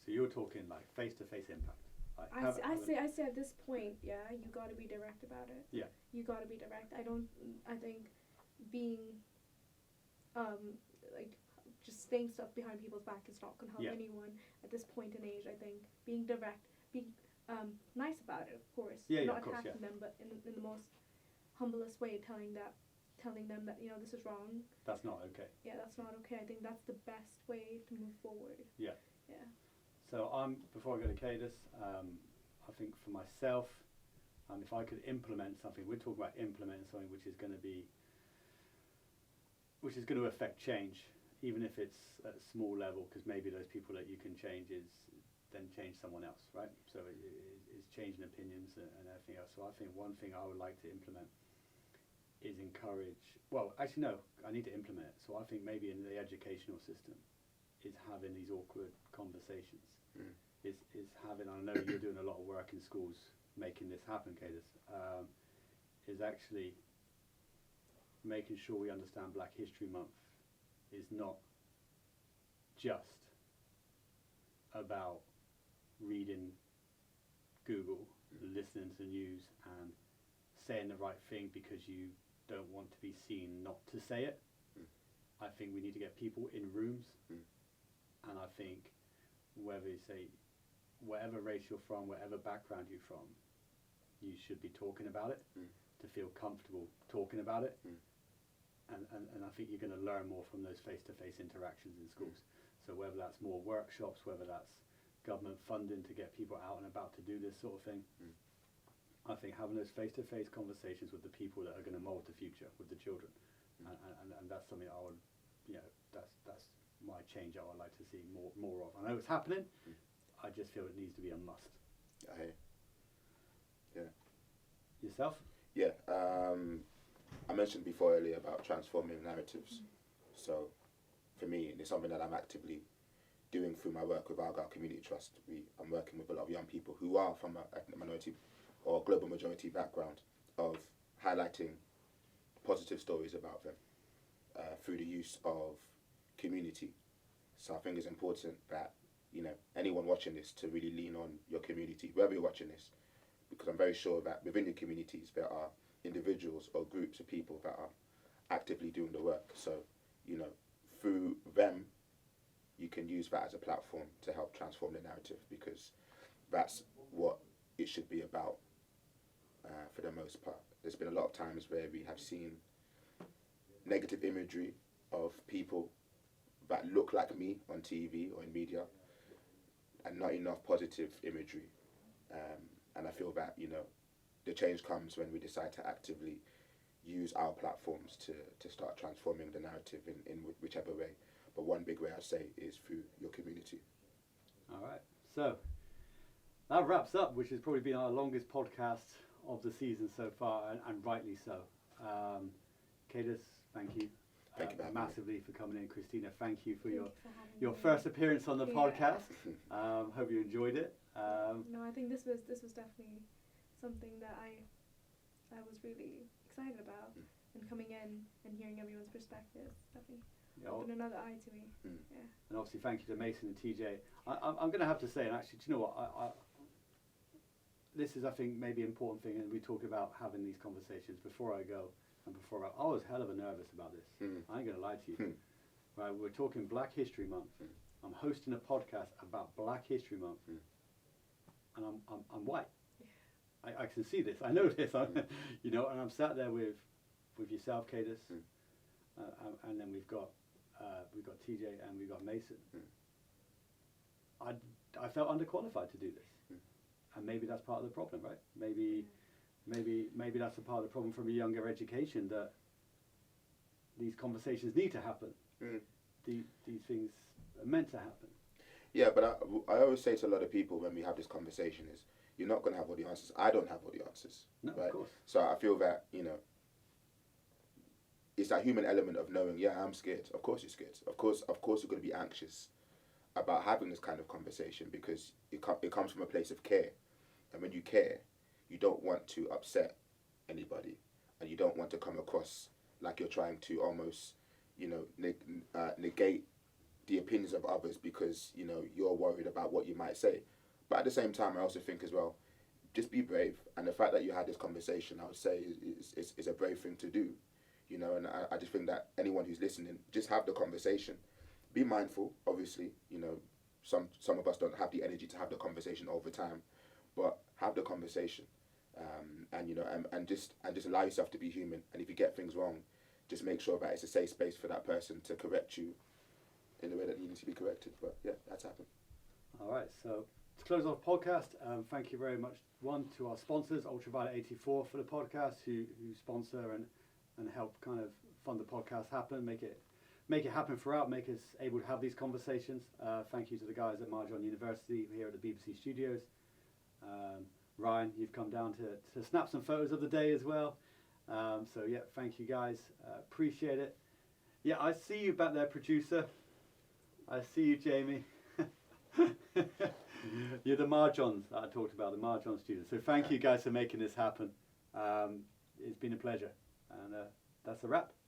So you're talking like face-to-face impact. I say at this point, yeah, you got to be direct about it. Yeah. You got to be direct. I think being, like, just saying stuff behind people's back is not going to help anyone at this point in age. I think being direct, being nice about it, of course. Not attacking them, but in the most humblest way, telling them that, you know, this is wrong. That's not okay. Yeah, that's not okay. I think that's the best way to move forward. Yeah. Yeah. So before I go to Kadus, I think for myself, if I could implement something, we're talking about implementing something which is going to affect change, even if it's at a small level, because maybe those people that you can change then change someone else, right? So it's changing opinions and everything else. So I think one thing I would like to implement is encourage, well, actually no, I need to implement it. So I think maybe in the educational system is having these awkward conversations. Is having, I know you're doing a lot of work in schools making this happen, Kadus, is actually making sure we understand Black History Month is not just about reading Google, listening to the news and saying the right thing because you don't want to be seen not to say it. I think we need to get people in rooms, and I think whether you say whatever race you're from, whatever background you're from, you should be talking about it to feel comfortable talking about it. And I think you're going to learn more from those face-to-face interactions in schools. So whether that's more workshops, whether that's government funding to get people out and about to do this sort of thing, I think having those face-to-face conversations with the people that are going to mould the future, with the children, and that's something I would, that's my change I would like to see more of. I know it's happening. I just feel it needs to be a must. I hear. Yeah. Yourself? Yeah. I mentioned before earlier about transforming narratives. So for me, it's something that I'm actively doing through my work with Argyle Community Trust. I'm working with a lot of young people who are from a ethnic minority or global majority background, of highlighting positive stories about them through the use of community. So I think it's important that, anyone watching this to really lean on your community, wherever you're watching this, because I'm very sure that within your communities there are individuals or groups of people that are actively doing the work. So, through them, you can use that as a platform to help transform the narrative, because that's what it should be about for the most part. There's been a lot of times where we have seen negative imagery of people that look like me on TV or in media, and not enough positive imagery. And I feel that, the change comes when we decide to actively use our platforms to start transforming the narrative in whichever way. But one big way I say is through your community. All right. So that wraps up, which has probably been our longest podcast of the season so far, and rightly so. Kadus, thank you. Thank you for having massively for coming in. Christina, thank you for Thank your you for having your me. first appearance on the Yeah. podcast. Hope you enjoyed it. No, I think this was definitely something that I was really excited about, and coming in and hearing everyone's perspectives definitely opened another eye to me. Yeah. And obviously thank you to Mason and TJ. I'm going to have to say, and actually, do you know what? This is, I think, maybe an important thing, and we talk about having these conversations before I go. And before I was hell of a nervous about this. I ain't gonna lie to you. Right, we're talking Black History Month. I'm hosting a podcast about Black History Month, and I'm white. I can see this. I know this. And I'm sat there with yourself, Kadus, and then we've got TJ and we've got Mason. I felt underqualified to do this, and maybe that's part of the problem, right? Maybe that's a part of the problem from a younger education, that these conversations need to happen. These things are meant to happen. Yeah, but I always say to a lot of people when we have this conversation is, you're not going to have all the answers. I don't have all the answers. No, right? of course. So I feel that, it's that human element of knowing, yeah, I'm scared. Of course you're scared. Of course you're going to be anxious about having this kind of conversation, because it comes from a place of care. And when you care, you don't want to upset anybody, and you don't want to come across like you're trying to almost, negate the opinions of others because, you're worried about what you might say. But at the same time, I also think as well, just be brave. And the fact that you had this conversation, I would say, is a brave thing to do. And I just think that anyone who's listening, just have the conversation. Be mindful, obviously. Some of us don't have the energy to have the conversation all the time, but have the conversation. And just allow yourself to be human. And if you get things wrong, just make sure that it's a safe space for that person to correct you in the way that you need to be corrected. But yeah, that's happened. All right, so to close off the podcast, thank you very much, one, to our sponsors, Ultraviolet 84 for the podcast, who sponsor and help kind of fund the podcast happen, make it happen throughout, make us able to have these conversations. Thank you to the guys at Marjon University here at the BBC Studios. Ryan, you've come down to snap some photos of the day as well. So yeah, thank you guys. Appreciate it. Yeah, I see you back there, producer. I see you, Jamie. You're the Marjons that I talked about, the Marjon students. So thank you guys for making this happen. It's been a pleasure. And that's a wrap.